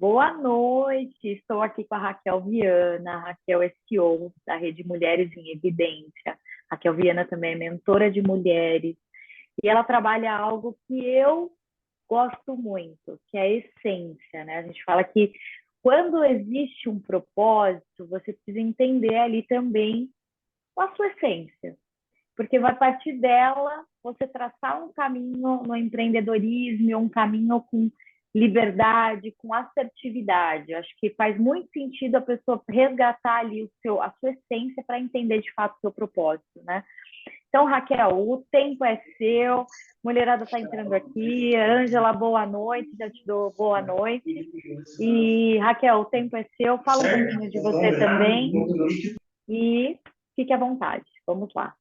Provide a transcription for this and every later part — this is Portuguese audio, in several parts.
Boa noite, estou aqui com a Raquel Viana. A Raquel é CEO da Rede Mulheres em Evidência. A Raquel Viana também é mentora de mulheres e ela trabalha algo que eu gosto muito, que é a essência, né? A gente fala que quando existe um propósito, você precisa entender ali também a sua essência, porque vai partir dela você traçar um caminho no empreendedorismo, um caminho com liberdade, com assertividade. Eu acho que faz muito sentido a pessoa resgatar ali a sua essência para entender de fato o seu propósito, né? Então, Raquel, o tempo é seu, mulherada está entrando aqui, Ângela, boa noite, já te dou boa noite. E, Raquel, o tempo é seu, fala um pouquinho de você também e fique à vontade. Vamos lá.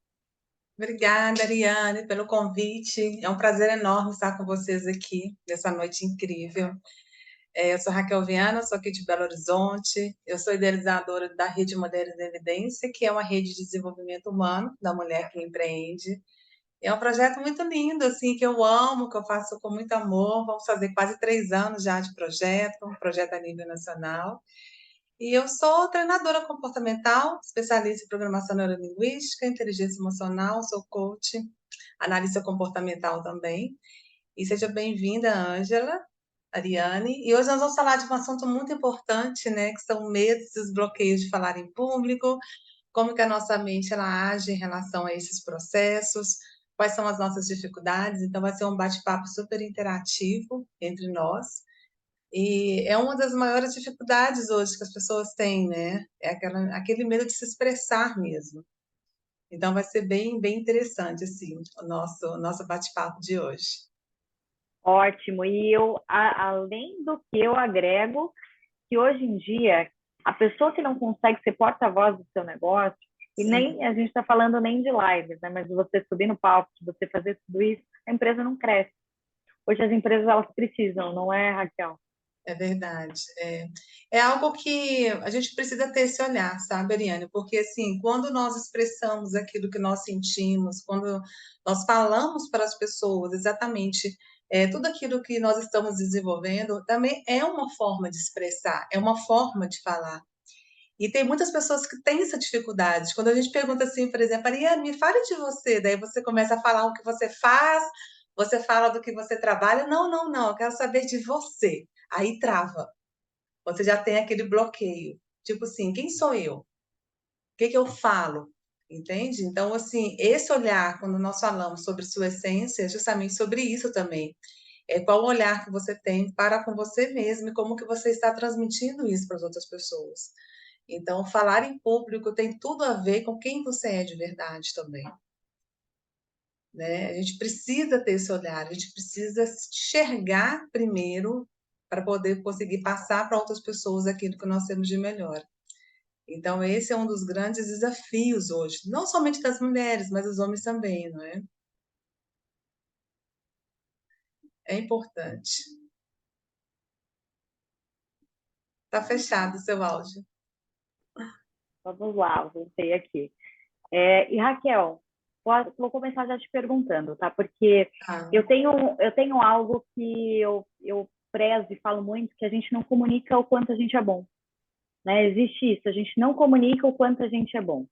Obrigada, Ariane, pelo convite. É um prazer enorme estar com vocês aqui nessa noite incrível. Eu sou Raquel Viana, sou aqui de Belo Horizonte. Eu sou idealizadora da Rede Mulheres em Evidência, que é uma rede de desenvolvimento humano da mulher que empreende. É um projeto muito lindo, assim, que eu amo, que eu faço com muito amor. Vamos fazer quase 3 anos já de projeto, um projeto a nível nacional. E eu sou treinadora comportamental, especialista em programação neurolinguística, inteligência emocional, sou coach, analista comportamental também. E seja bem-vinda, Ângela, Ariane. E hoje nós vamos falar de um assunto muito importante, né, que são medos e os bloqueios de falar em público, como que a nossa mente ela age em relação a esses processos, quais são as nossas dificuldades. Então vai ser um bate-papo super interativo entre nós. E é uma das maiores dificuldades hoje que as pessoas têm, né? É aquele medo de se expressar mesmo. Então vai ser bem interessante assim o nosso bate-papo de hoje. Ótimo. E além do que eu agrego, que hoje em dia, a pessoa que não consegue ser porta-voz do seu negócio, e Sim, nem a gente está falando nem de lives, né? Mas você subir no palco, você fazer tudo isso, a empresa não cresce. Hoje as empresas elas precisam, não é, Raquel? é verdade. É algo que a gente precisa ter esse olhar, sabe, Ariane? Porque assim, quando nós expressamos aquilo que nós sentimos, quando nós falamos para as pessoas exatamente tudo aquilo que nós estamos desenvolvendo, também é uma forma de expressar, é uma forma de falar. E tem muitas pessoas que têm essa dificuldade. Quando a gente pergunta assim, por exemplo, Ariane, me fale de você, daí você começa a falar o que você faz, você fala do que você trabalha. Não, não, não, eu quero saber de você. Aí trava. Você já tem aquele bloqueio. Tipo assim, quem sou eu? O que que eu falo? Entende? Então, assim, esse olhar, quando nós falamos sobre sua essência, é justamente sobre isso também. Qual o olhar que você tem para com você mesmo e como que você está transmitindo isso para as outras pessoas. Então, falar em público tem tudo a ver com quem você é de verdade também, né? A gente precisa ter esse olhar, a gente precisa se enxergar primeiro para poder conseguir passar para outras pessoas aquilo que nós temos de melhor. Então, esse é um dos grandes desafios hoje, não somente das mulheres, mas dos homens também, não é? É importante. Está fechado o seu áudio. Vamos lá, voltei aqui. E Raquel, vou começar já te perguntando, tá? Porque Ah, eu tenho algo que eu prezo e falo muito, que a gente não comunica o quanto a gente é bom, né? Existe isso, a gente não comunica o quanto a gente é bom.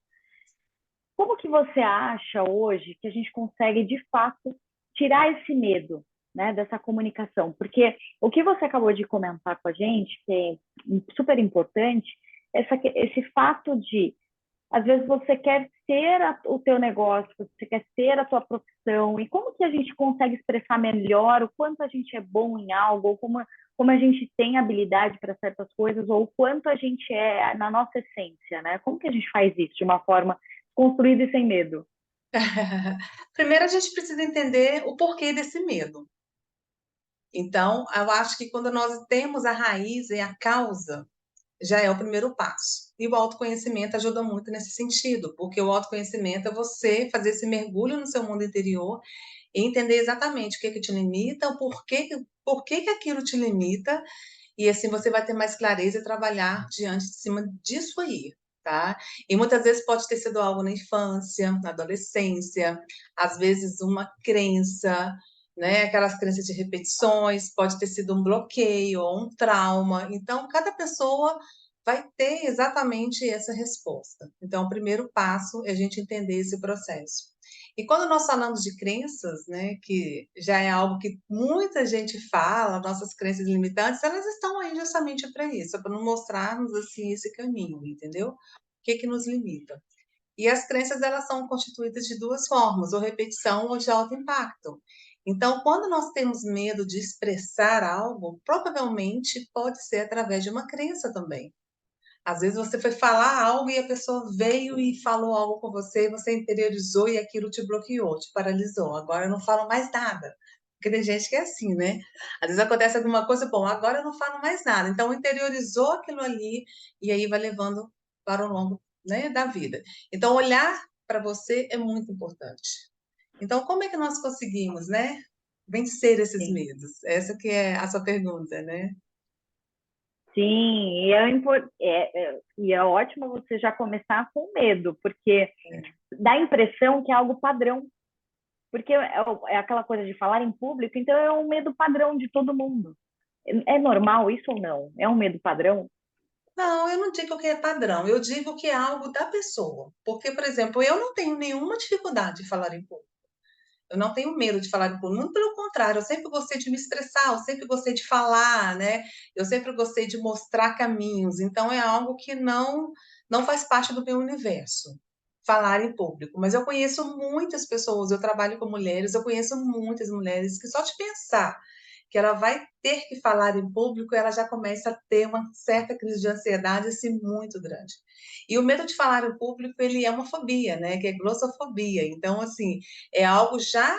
Como que você acha hoje que a gente consegue, de fato, tirar esse medo, né, dessa comunicação? Porque o que você acabou de comentar com a gente, que é super importante, esse fato de às vezes você quer ter o teu negócio, você quer ter a tua profissão, e como que a gente consegue expressar melhor o quanto a gente é bom em algo, ou como a gente tem habilidade para certas coisas, ou o quanto a gente é na nossa essência, né? Como que a gente faz isso de uma forma construída e sem medo? primeiro a gente precisa entender o porquê desse medo. Então, eu acho que quando nós temos a raiz e a causa, já é o primeiro passo. E o autoconhecimento ajuda muito nesse sentido, porque o autoconhecimento é você fazer esse mergulho no seu mundo interior e entender exatamente o que que te limita, o porquê que aquilo te limita, e assim você vai ter mais clareza e trabalhar diante de cima disso aí, tá? E muitas vezes pode ter sido algo na infância, na adolescência, às vezes uma crença, né? Aquelas crenças de repetições, pode ter sido um bloqueio ou um trauma. Então, cada pessoa vai ter exatamente essa resposta. Então, o primeiro passo é a gente entender esse processo. E quando nós falamos de crenças, né, que já é algo que muita gente fala, nossas crenças limitantes, elas estão aí justamente para isso, para nos mostrarmos assim esse caminho, entendeu? O que que nos limita? E as crenças, elas são constituídas de duas formas, ou repetição ou de alto impacto. Então, quando nós temos medo de expressar algo, provavelmente pode ser através de uma crença também. Às vezes você foi falar algo e a pessoa veio e falou algo com você, você interiorizou e aquilo te bloqueou, te paralisou. Agora eu não falo mais nada. Porque tem gente que é assim, né? Às vezes acontece alguma coisa, bom, agora eu não falo mais nada. Então interiorizou aquilo ali e aí vai levando para o longo, né, da vida. Então olhar para você é muito importante. Então como é que nós conseguimos, né, vencer esses Sim. medos? Essa que é a sua pergunta, né? Sim, e é ótimo você já começar com medo, porque dá a impressão que é algo padrão. Porque é aquela coisa de falar em público, então é um medo padrão de todo mundo. É normal isso ou não? É um medo padrão? Não, eu não digo que é padrão, eu digo que é algo da pessoa. Porque, por exemplo, eu não tenho nenhuma dificuldade de falar em público. Eu não tenho medo de falar em público, muito pelo contrário, eu sempre gostei de me expressar, eu sempre gostei de falar, né? Eu sempre gostei de mostrar caminhos. Então é algo que não faz parte do meu universo, falar em público. Mas eu conheço muitas pessoas, eu trabalho com mulheres, eu conheço muitas mulheres que só de pensar que ela vai ter que falar em público, ela já começa a ter uma certa crise de ansiedade assim muito grande. E o medo de falar em público, ele é uma fobia, né? Que é glossofobia. Então, assim, é algo já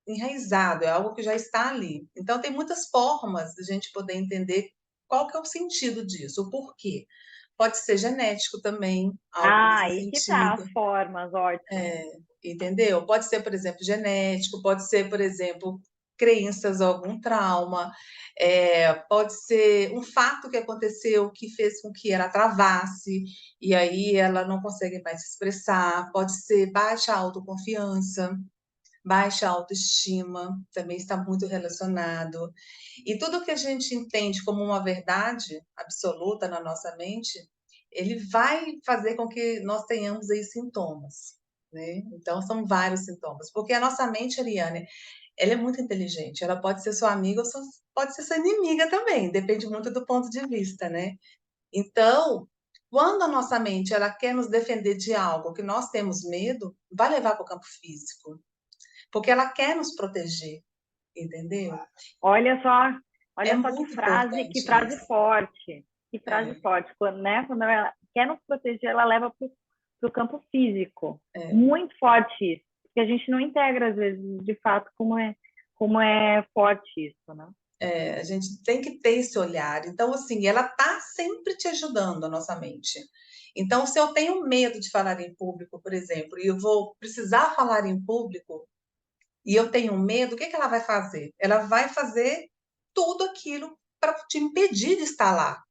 enraizado, é algo que já está ali. Então, tem muitas formas de a gente poder entender qual que é o sentido disso, o porquê. Pode ser genético também, algo Ah, nesse aí que tá, sentido, as formas, ótimo. entendeu? Pode ser, por exemplo, genético, pode ser, por exemplo, crenças, algum trauma, pode ser um fato que aconteceu que fez com que ela travasse, e aí ela não consegue mais se expressar, pode ser baixa autoconfiança, baixa autoestima, também está muito relacionado. E tudo que a gente entende como uma verdade absoluta na nossa mente, ele vai fazer com que nós tenhamos aí sintomas, né? Então, são vários sintomas. Porque a nossa mente, Ariane, ela é muito inteligente. Ela pode ser sua amiga ou pode ser sua inimiga também. Depende muito do ponto de vista, né? Então, quando a nossa mente ela quer nos defender de algo que nós temos medo, vai levar para o campo físico porque ela quer nos proteger, entendeu? Olha só, É olha só muito que importante frase isso. forte. Que frase É, forte. Quando, né, quando ela quer nos proteger, ela leva para o campo físico. é, Muito forte isso. Porque a gente não integra, às vezes, de fato, como é forte isso, né? a gente tem que ter esse olhar. Então, assim, ela está sempre te ajudando, a nossa mente. Então, se eu tenho medo de falar em público, por exemplo, e eu vou precisar falar em público, e eu tenho medo, o que que ela vai fazer? Ela vai fazer tudo aquilo para te impedir de estar lá.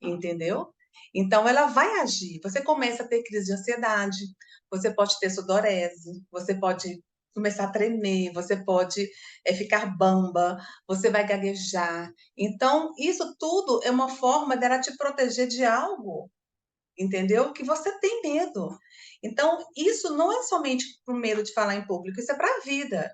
Entendeu? Então ela vai agir. Você começa a ter crise de ansiedade, você pode ter sudorese, você pode começar a tremer, você pode ficar bamba, você vai gaguejar. Então, isso tudo é uma forma dela te proteger de algo, entendeu? Que você tem medo. Então, isso não é somente por medo de falar em público, isso é para a vida.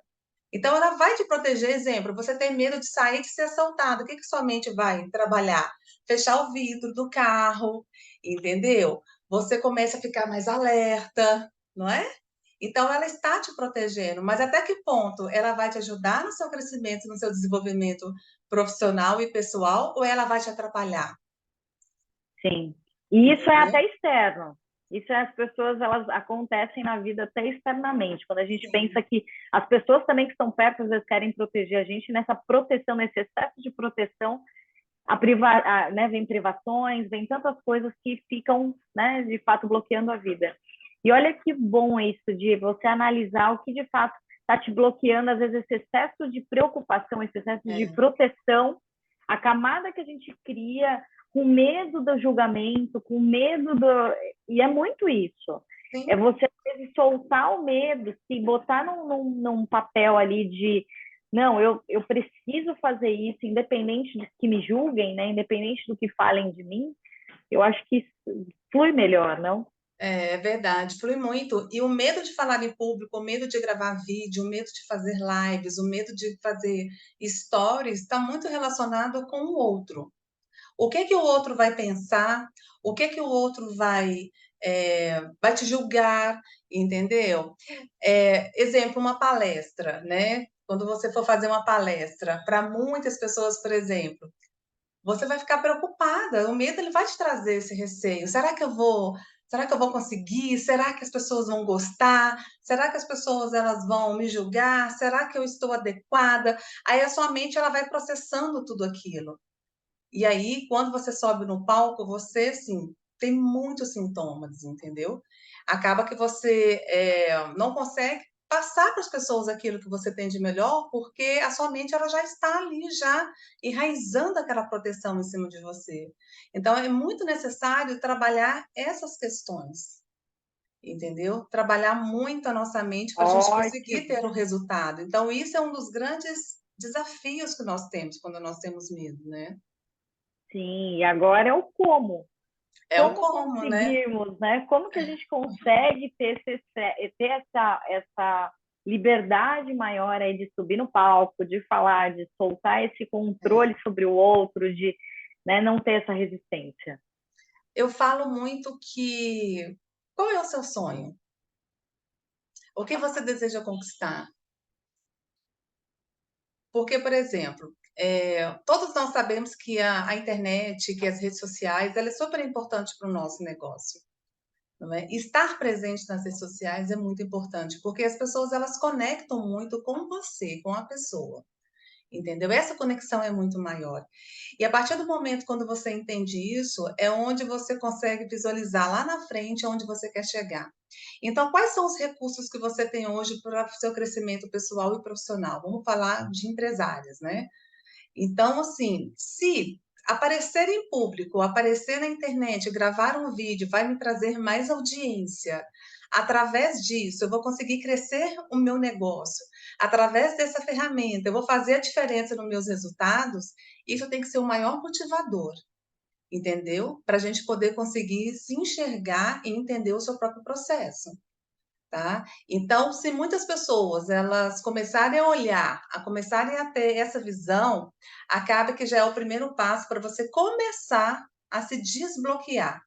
Então, ela vai te proteger. Exemplo, você tem medo de sair e de ser assaltado. O que que sua mente vai trabalhar? Fechar o vidro do carro, entendeu? Você começa a ficar mais alerta, não é? Então, ela está te protegendo, mas até que ponto ela vai te ajudar no seu crescimento, no seu desenvolvimento profissional e pessoal, ou ela vai te atrapalhar? Sim. E isso é Entendeu? até externo. Isso é, as pessoas, elas acontecem na vida até externamente. Quando a gente pensa Sim, que as pessoas também que estão perto, às vezes querem proteger a gente, nessa proteção, nesse excesso de proteção, né, vem privações, vem tantas coisas que ficam, né, de fato, bloqueando a vida. E olha que bom isso de você analisar o que de fato está te bloqueando, às vezes, esse excesso de preocupação, esse excesso de é, proteção, a camada que a gente cria com medo do julgamento, com medo do. E é muito isso. É sim, você, às vezes, soltar o medo, se botar num papel ali de não, eu preciso fazer isso, independente de que me julguem, né? Independente do que falem de mim, eu acho que flui melhor, não? É verdade, flui muito. E o medo de falar em público, o medo de gravar vídeo, o medo de fazer lives, o medo de fazer stories, está muito relacionado com o outro. O que que o outro vai pensar? O que que o outro vai te julgar? Entendeu? Exemplo, uma palestra, né? Quando você for fazer uma palestra, para muitas pessoas, por exemplo, você vai ficar preocupada. O medo ele vai te trazer esse receio. Será que eu vou conseguir? Será que as pessoas vão gostar? Será que as pessoas elas vão me julgar? Será que eu estou adequada? Aí a sua mente ela vai processando tudo aquilo. E aí, quando você sobe no palco, você, assim, tem muitos sintomas, entendeu? Acaba que você não consegue passar para as pessoas aquilo que você tem de melhor, porque a sua mente ela já está ali, já enraizando aquela proteção em cima de você. Então, é muito necessário trabalhar essas questões, entendeu? Trabalhar muito a nossa mente para a gente conseguir Ótimo. ter o resultado. Então, isso é um dos grandes desafios que nós temos quando nós temos medo, né? Sim, e agora é o como. É o Como como, né? conseguirmos, né? Como que a gente consegue ter essa liberdade maior aí de subir no palco, de falar, de soltar esse controle sobre o outro, de, né, não ter essa resistência. Eu falo muito que qual é o seu sonho? O que você deseja conquistar? Porque, por exemplo, todos nós sabemos que a internet, que as redes sociais, ela é super importante para o nosso negócio, não é? Estar presente nas redes sociais é muito importante, porque as pessoas elas conectam muito com você, com a pessoa. Entendeu? Essa conexão é muito maior. E a partir do momento quando você entende isso, é onde você consegue visualizar lá na frente onde você quer chegar. Então, quais são os recursos que você tem hoje para o seu crescimento pessoal e profissional? Vamos falar de empresárias, né? Então, assim, se aparecer em público, aparecer na internet, gravar um vídeo vai me trazer mais audiência. Através disso, eu vou conseguir crescer o meu negócio. Através dessa ferramenta, eu vou fazer a diferença nos meus resultados. Isso tem que ser o maior motivador, entendeu? Para a gente poder conseguir se enxergar e entender o seu próprio processo. Tá? Então, se muitas pessoas elas começarem a olhar, a começarem a ter essa visão, acaba que já é o primeiro passo para você começar a se desbloquear,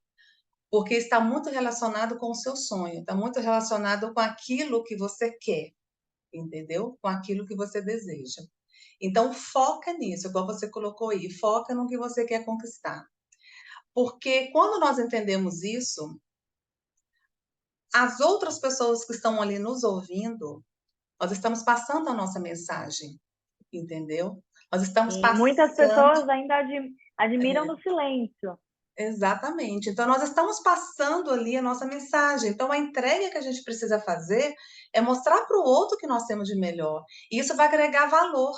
porque está muito relacionado com o seu sonho, está muito relacionado com aquilo que você quer, entendeu? Com aquilo que você deseja. Então, foca nisso, igual você colocou aí, foca no que você quer conquistar. Porque quando nós entendemos isso, as outras pessoas que estão ali nos ouvindo, nós estamos passando a nossa mensagem, entendeu? Nós estamos E muitas passando. pessoas ainda admiram no silêncio. Exatamente. Então, nós estamos passando ali a nossa mensagem. Então, a entrega que a gente precisa fazer é mostrar para o outro que nós temos de melhor. E isso vai agregar valor,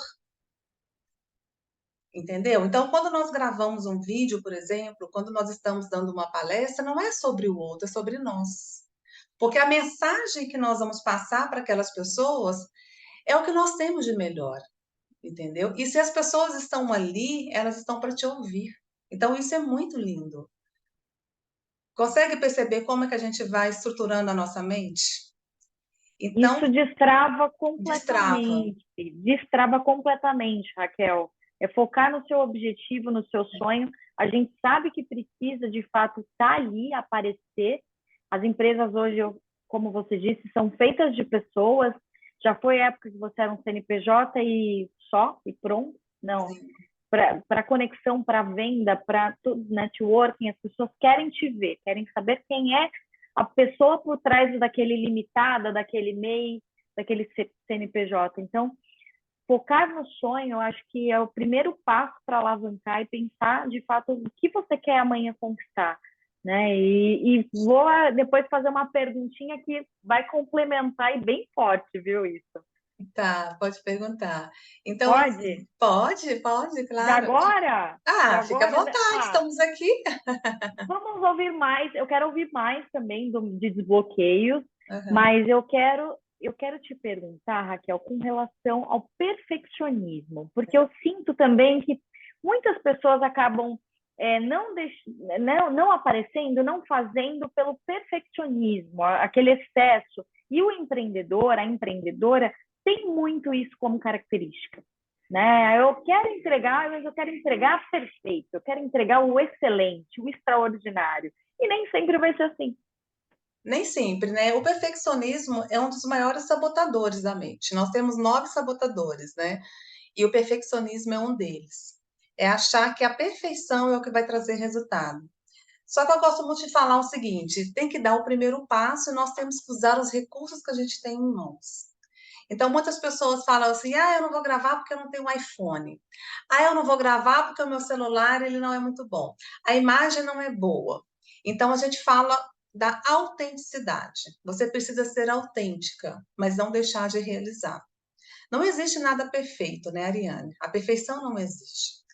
entendeu? Então, quando nós gravamos um vídeo, por exemplo, quando nós estamos dando uma palestra, não é sobre o outro, é sobre nós. Porque a mensagem que nós vamos passar para aquelas pessoas é o que nós temos de melhor. Entendeu? E se as pessoas estão ali, elas estão para te ouvir. Então, isso é muito lindo. Consegue perceber como é que a gente vai estruturando a nossa mente? Isso Então, destrava. destrava completamente, Raquel. É focar no seu objetivo, no seu sonho. A gente sabe que precisa, de fato, estar ali, aparecer. As empresas hoje, como você disse, são feitas de pessoas. Já foi a época que você era um CNPJ e só, e pronto? Não. Sim, Para conexão, para venda, para networking, as pessoas querem te ver, querem saber quem é a pessoa por trás daquele limitada, daquele MEI, daquele CNPJ. Então, focar no sonho, eu acho que é o primeiro passo para alavancar e pensar, de fato, o que você quer amanhã conquistar. Né? E vou depois fazer uma perguntinha que vai complementar e bem forte, viu, isso? tá, pode perguntar. Então, assim, Pode? pode, Já claro. agora? Já Ah, fica à agora? vontade, Ah, estamos aqui. vamos ouvir mais. Eu quero ouvir mais também de desbloqueios, Aham, mas eu quero eu quero te perguntar, Raquel, com relação ao perfeccionismo, porque eu sinto também que muitas pessoas acabam não aparecendo, não fazendo pelo perfeccionismo, aquele excesso. E o empreendedor, a empreendedora, tem muito isso como característica. Né? Eu quero entregar, mas eu quero entregar perfeito, eu quero entregar o excelente, o extraordinário. E nem sempre vai ser assim. Nem sempre, né? O perfeccionismo é um dos maiores sabotadores da mente. Nós temos 9 sabotadores, né? E o perfeccionismo é um deles. É achar que a perfeição é o que vai trazer resultado. Só que eu gosto muito de falar o seguinte: tem que dar o primeiro passo e nós temos que usar os recursos que a gente tem em mãos. Então, muitas pessoas falam assim: ah, eu não vou gravar porque eu não tenho um iPhone. Ah, eu não vou gravar porque o meu celular ele não é muito bom. A imagem não é boa. Então, a gente fala da autenticidade. Você precisa ser autêntica, mas não deixar de realizar. Não existe nada perfeito, né, Ariane? A perfeição não existe.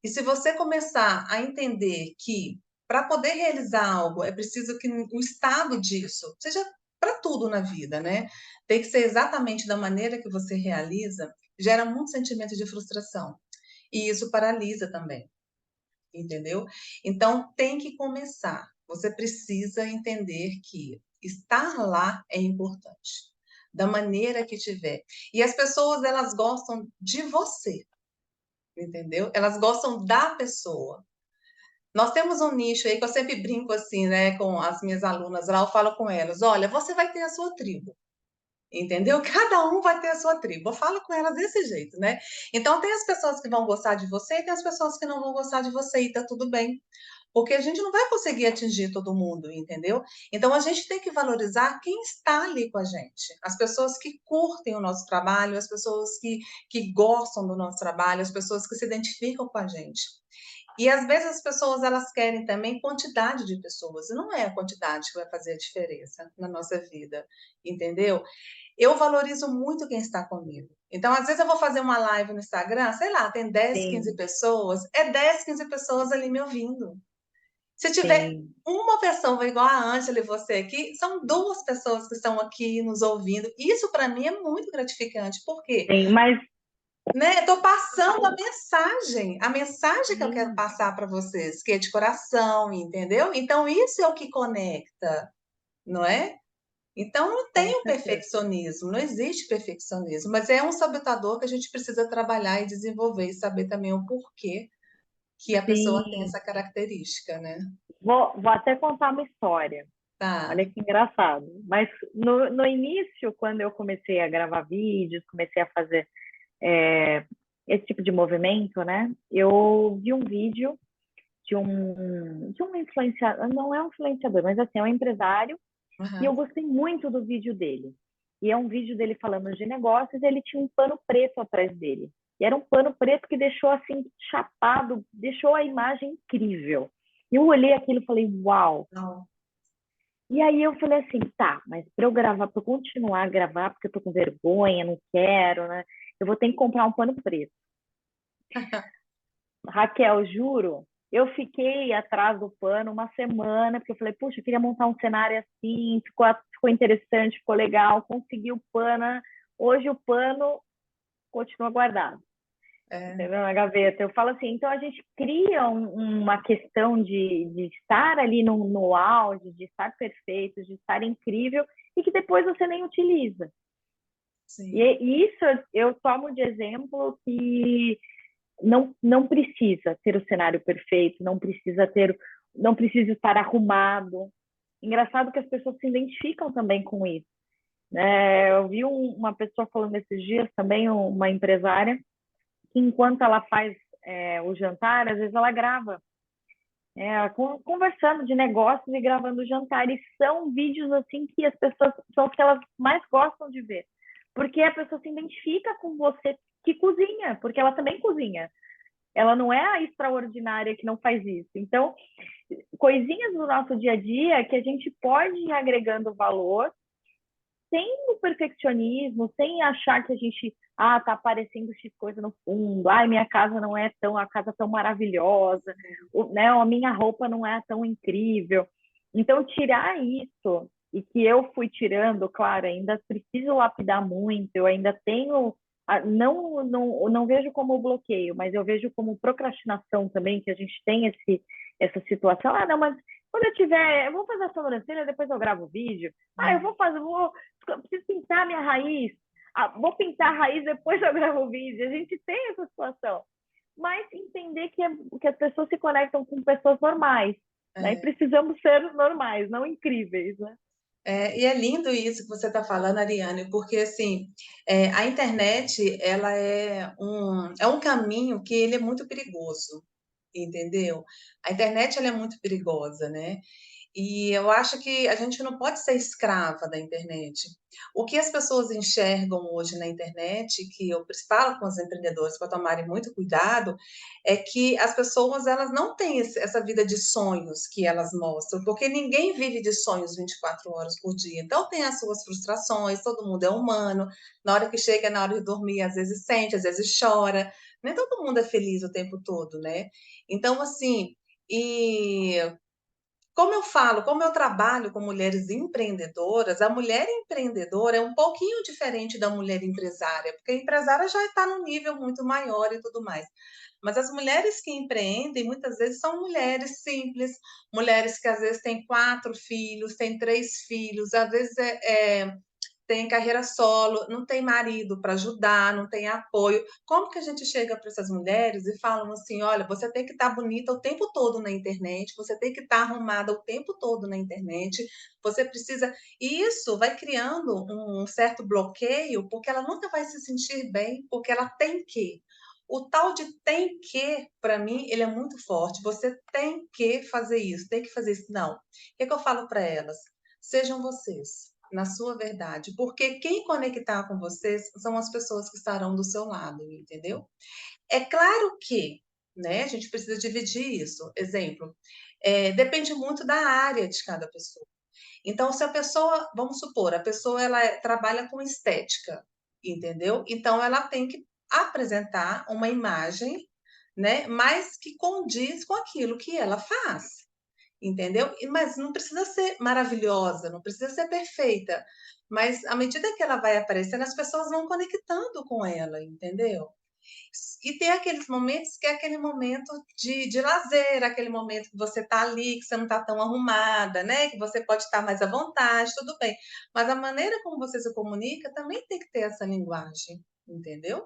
E se você começar a entender que para poder realizar algo é preciso que o estado disso seja para tudo na vida, né? Tem que ser exatamente da maneira que você realiza, gera muito sentimento de frustração. E isso paralisa também, entendeu? Então tem que começar. Você precisa entender que estar lá é importante, da maneira que tiver. E as pessoas elas gostam de você, entendeu? Elas gostam da pessoa. Nós temos um nicho aí que eu sempre brinco assim, né, com as minhas alunas lá, eu falo com elas, olha, você vai ter a sua tribo, entendeu? Cada um vai ter a sua tribo. Eu falo com elas desse jeito, né? Então tem as pessoas que vão gostar de você e tem as pessoas que não vão gostar de você e tá tudo bem. Porque a gente não vai conseguir atingir todo mundo, entendeu? Então a gente tem que valorizar quem está ali com a gente. As pessoas que curtem o nosso trabalho, as pessoas que gostam do nosso trabalho, as pessoas que se identificam com a gente. E às vezes as pessoas elas querem também quantidade de pessoas, e não é a quantidade que vai fazer a diferença na nossa vida, entendeu? Eu valorizo muito quem está comigo. Então, às vezes eu vou fazer uma live no Instagram, sei lá, tem 10, 15 Sim, pessoas, é 10, 15 pessoas ali me ouvindo. Se tiver sim, uma pessoa igual a Ângela e você aqui, são 2 pessoas que estão aqui nos ouvindo. Isso para mim é muito gratificante. Por quê? sim, mas Né? Estou passando a mensagem que eu quero sim, passar para vocês, que é de coração, entendeu? Então, isso é o que conecta, não é? Então, não com tem o certeza. perfeccionismo, não existe perfeccionismo, mas é um sabotador que a gente precisa trabalhar e desenvolver e saber também o porquê que a pessoa tem Sim, essa característica, né? vou até contar uma história. Tá. Olha que engraçado. Mas no início, quando eu comecei a gravar vídeos, comecei a fazer é, esse tipo de movimento, né? Eu vi um vídeo de um influenciador, não é um influenciador, mas assim, é um empresário, e eu Aham. gostei muito do vídeo dele. E é um vídeo dele falando de negócios, e ele tinha um pano preto atrás dele. E era um pano preto que deixou assim, chapado, deixou a imagem incrível. E eu olhei aquilo e falei, uau! Não. E aí eu falei assim, tá, mas para eu gravar, para eu continuar a gravar, porque eu tô com vergonha, não quero, né? Eu vou ter que comprar um pano preto. Raquel, juro, eu fiquei atrás do pano uma semana, porque eu falei, puxa, eu queria montar um cenário assim, ficou interessante, ficou legal, consegui o pano. Hoje o pano continua guardado, É, entendeu? Na gaveta. Eu falo assim, então a gente cria uma questão de estar ali no auge, de estar perfeito, de estar incrível, e que depois você nem utiliza. sim. E isso eu tomo de exemplo que não precisa ter o cenário perfeito, não precisa estar arrumado. Engraçado que as pessoas se identificam também com isso. Eu vi uma pessoa falando esses dias também, uma empresária, que enquanto ela faz o jantar, às vezes ela grava, conversando de negócios e gravando o jantar. E são vídeos assim que as pessoas são os que elas mais gostam de ver. Porque a pessoa se identifica com você que cozinha, porque ela também cozinha. Ela não é a extraordinária que não faz isso. Então, coisinhas do nosso dia a dia que a gente pode ir agregando valor sem o perfeccionismo, sem achar que a gente tá aparecendo X coisa no fundo, minha casa não é tão a casa tão maravilhosa, né, a minha roupa não é tão incrível. Então tirar isso e que eu fui tirando, claro, ainda preciso lapidar muito, eu ainda tenho, não vejo como bloqueio, mas eu vejo como procrastinação também, que a gente tem essa situação. Ah, não, mas quando eu tiver, eu vou fazer a sobrancelha, depois eu gravo o vídeo. Ah, eu preciso pintar a minha raiz. Ah, vou pintar a raiz, depois eu gravo o vídeo. A gente tem essa situação. Mas entender que as pessoas se conectam com pessoas normais, né? E É. precisamos ser normais, não incríveis, né? E é lindo isso que você está falando, Ariane, porque assim, a internet ela é um caminho que ele é muito perigoso, entendeu? A internet ela é muito perigosa, né? E eu acho que a gente não pode ser escrava da internet. O que as pessoas enxergam hoje na internet, que eu falo com os empreendedores para tomarem muito cuidado, é que as pessoas elas não têm essa vida de sonhos que elas mostram, porque ninguém vive de sonhos 24 horas por dia. Então tem as suas frustrações, todo mundo é humano. Na hora que chega, na hora de dormir, às vezes sente, às vezes chora. Nem todo mundo é feliz o tempo todo, né? Então, assim, e como eu falo, como eu trabalho com mulheres empreendedoras, a mulher empreendedora é um pouquinho diferente da mulher empresária, porque a empresária já está num nível muito maior e tudo mais. Mas as mulheres que empreendem, muitas vezes, são mulheres simples, mulheres que às vezes têm 4 filhos, têm 3 filhos, às vezes tem carreira solo, não tem marido para ajudar, não tem apoio. Como que a gente chega para essas mulheres e falam assim: olha, você tem que estar bonita o tempo todo na internet, você tem que estar arrumada o tempo todo na internet, você precisa. E isso vai criando um certo bloqueio, porque ela nunca vai se sentir bem, porque ela tem que. O tal de tem que, para mim, ele é muito forte. Você tem que fazer isso, tem que fazer isso. Não. O que, é que eu falo para elas? Sejam vocês na sua verdade, porque quem conectar com vocês são as pessoas que estarão do seu lado, entendeu? É claro que, né, a gente precisa dividir isso. Exemplo, depende muito da área de cada pessoa. Então, se a pessoa, vamos supor, a pessoa trabalha com estética, entendeu? Então, ela tem que apresentar uma imagem, né, mas que condiz com aquilo que ela faz. Entendeu? Mas não precisa ser maravilhosa, não precisa ser perfeita. Mas à medida que ela vai aparecendo, as pessoas vão conectando com ela, entendeu? E tem aqueles momentos que é aquele momento de lazer, aquele momento que você está ali, que você não está tão arrumada, né? Que você pode estar mais à vontade, tudo bem. Mas a maneira como você se comunica também tem que ter essa linguagem, entendeu?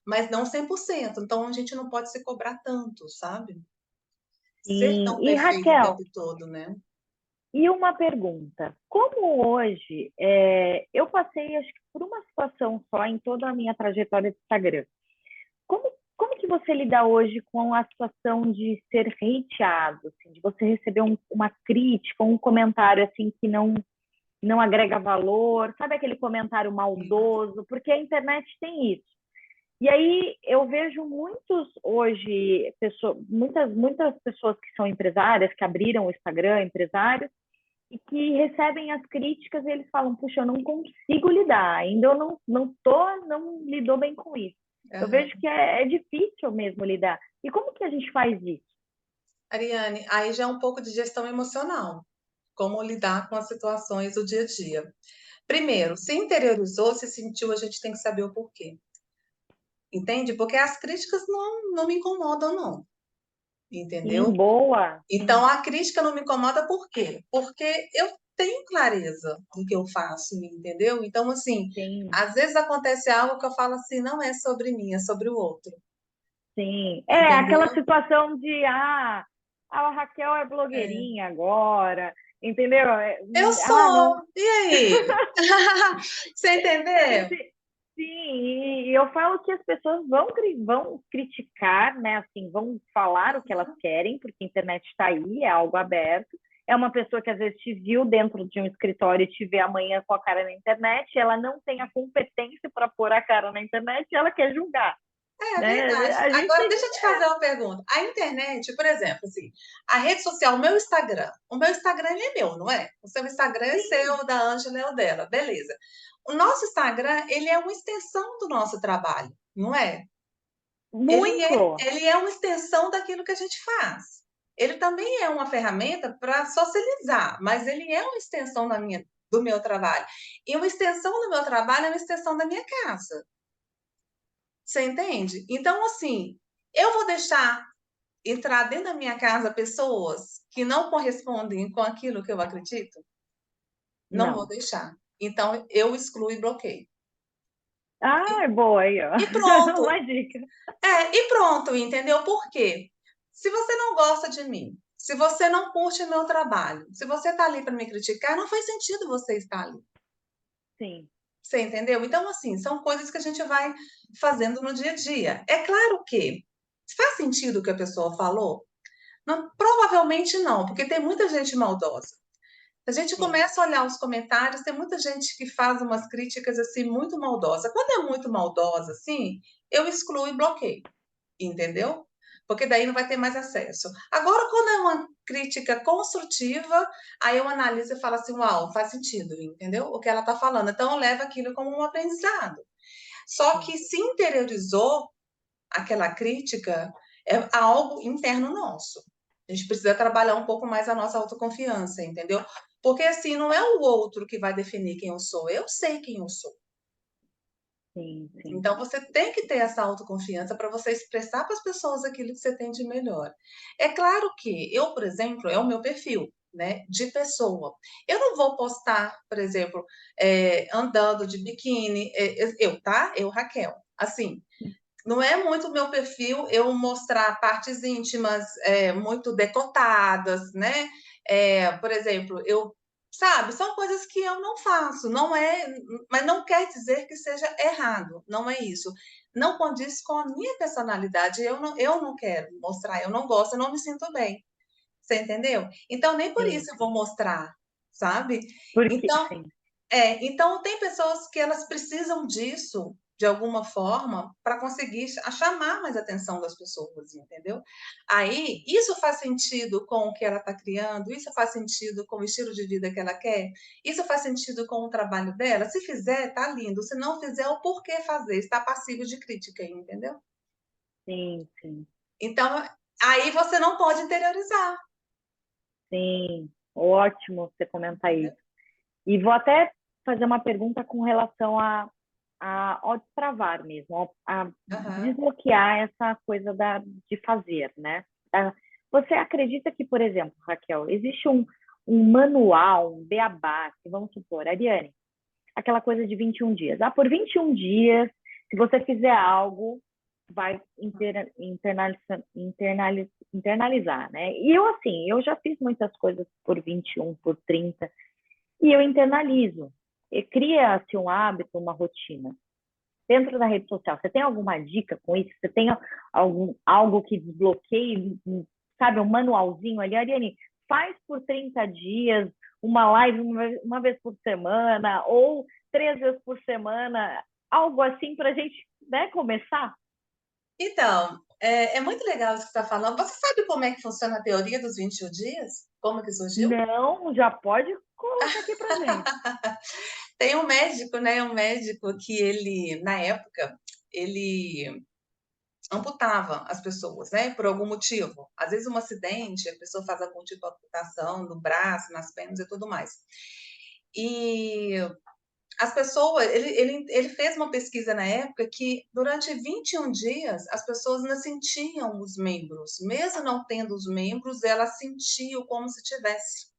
Mas não 100%. Então a gente não pode se cobrar tanto, sabe? Ser Sim. tão E perfeito o Raquel, tempo todo, né? e uma pergunta: como hoje eu passei, acho que por uma situação só em toda a minha trajetória de Instagram. Como que você lida hoje com a situação de ser hateado, assim, de você receber uma crítica, um comentário assim que não agrega valor, sabe aquele comentário maldoso? Porque a internet tem isso. E aí eu vejo muitos hoje, muitas pessoas que são empresárias, que abriram o Instagram, empresários, e que recebem as críticas e eles falam, puxa, eu não consigo lidar, ainda eu não lido bem com isso. Eu vejo Aham. que é difícil mesmo lidar. E como que a gente faz isso? Ariane, aí já é um pouco de gestão emocional, como lidar com as situações do dia a dia. Primeiro, se interiorizou, se sentiu, a gente tem que saber o porquê. Entende? Porque as críticas não me incomodam, não. Sim, Entendeu? boa. Então, a crítica não me incomoda por quê? Porque eu tenho clareza do que eu faço, entendeu? Então, assim, Sim, às vezes acontece algo que eu falo assim, não é sobre mim, é sobre o outro. sim. É aquela Entendeu? situação de, a Raquel é É. blogueirinha agora, entendeu? Eu Ah, não. sou. E aí? Você entendeu? Sim, e eu falo que as pessoas vão criticar, né? Assim, vão falar o que elas querem, porque a internet está aí, é algo aberto. É uma pessoa que às vezes te viu dentro de um escritório e te vê amanhã com a cara na internet, ela não tem a competência para pôr a cara na internet e ela quer julgar, É né? verdade. A gente Agora, tem deixa eu te fazer uma pergunta. A internet, por exemplo, assim, a rede social, o meu Instagram ele é meu, não é? O seu Instagram é seu, sim, o da Ângela é o dela, beleza. O nosso Instagram, ele é uma extensão do nosso trabalho, não é? Ele é, muito. ele é uma extensão daquilo que a gente faz. Ele também é uma ferramenta para socializar, mas ele é uma extensão do meu trabalho. E uma extensão do meu trabalho é uma extensão da minha casa. Você entende? Então, assim, eu vou deixar entrar dentro da minha casa pessoas que não correspondem com aquilo que eu acredito? Não vou Não. deixar. Então, eu excluo e bloqueio. Ah, é boa aí, ó. E pronto. Uma dica. E pronto, entendeu? Por quê? Se você não gosta de mim, se você não curte meu trabalho, se você está ali para me criticar, não faz sentido você estar ali. Sim, Você entendeu? Então, assim, são coisas que a gente vai fazendo no dia a dia. É claro que faz sentido o que a pessoa falou? Não, provavelmente não, porque tem muita gente maldosa. A gente sim, começa a olhar os comentários, tem muita gente que faz umas críticas assim muito maldosa. Quando é muito maldosa, assim, eu excluo e bloqueio, entendeu? Porque daí não vai ter mais acesso. Agora, quando é uma crítica construtiva, aí eu analiso e falo assim, uau, faz sentido, entendeu? O que ela está falando. Então, eu levo aquilo como um aprendizado. Só sim, que se interiorizou aquela crítica, é algo interno nosso. A gente precisa trabalhar um pouco mais a nossa autoconfiança, entendeu? Porque assim, não é o outro que vai definir quem eu sei quem eu sou. sim, sim. Então você tem que ter essa autoconfiança para você expressar para as pessoas aquilo que você tem de melhor. É claro que eu, por exemplo, é o meu perfil, né, de pessoa. Eu não vou postar, por exemplo, andando de biquíni, eu, tá? Eu, Raquel. Assim, não é muito o meu perfil eu mostrar partes íntimas muito decotadas, né? Por exemplo, sabe, são coisas que eu não faço, não é, mas não quer dizer que seja errado, não é isso. Não condiz com a minha personalidade, eu não quero mostrar, eu não gosto, eu não me sinto bem. Você entendeu? Então, nem por Sim. isso eu vou mostrar, sabe? Porque, Então, sim, então tem pessoas que elas precisam disso de alguma forma para conseguir chamar mais atenção das pessoas, entendeu? Aí isso faz sentido com o que ela está criando, isso faz sentido com o estilo de vida que ela quer, isso faz sentido com o trabalho dela. Se fizer, tá lindo. Se não fizer, o porquê fazer? Está passivo de crítica, entendeu? sim, sim, Então aí você não pode interiorizar, sim. Ótimo você comentar entendeu? isso. E vou até fazer uma pergunta com relação ao destravar mesmo, a Aham, desbloquear essa coisa de fazer, né? Você acredita que, por exemplo, Raquel, existe um manual, um beabá, que vamos supor, Ariane, aquela coisa de 21 dias. Ah, por 21 dias, se você fizer algo, vai internalizar, né? E eu, assim, eu já fiz muitas coisas por 21, por 30, e eu internalizo. E cria-se um hábito, uma rotina. Dentro da rede social, você tem alguma dica com isso? Você tem algo que desbloqueie, sabe, um manualzinho ali? Ariane, faz por 30 dias, uma live uma vez por semana, ou 3 vezes por semana, algo assim para a gente, né, começar? Então, é muito legal isso que você está falando. Você sabe como é que funciona a teoria dos 21 dias? Como que surgiu? Não, já pode colocar aqui para gente. Tem um médico, né? Um médico que ele, na época, ele amputava as pessoas, né? Por algum motivo. Às vezes um acidente, a pessoa faz algum tipo de amputação no braço, nas pernas e tudo mais. E as pessoas, ele fez uma pesquisa na época que durante 21 dias as pessoas não sentiam os membros, mesmo não tendo os membros, elas sentiam como se tivesse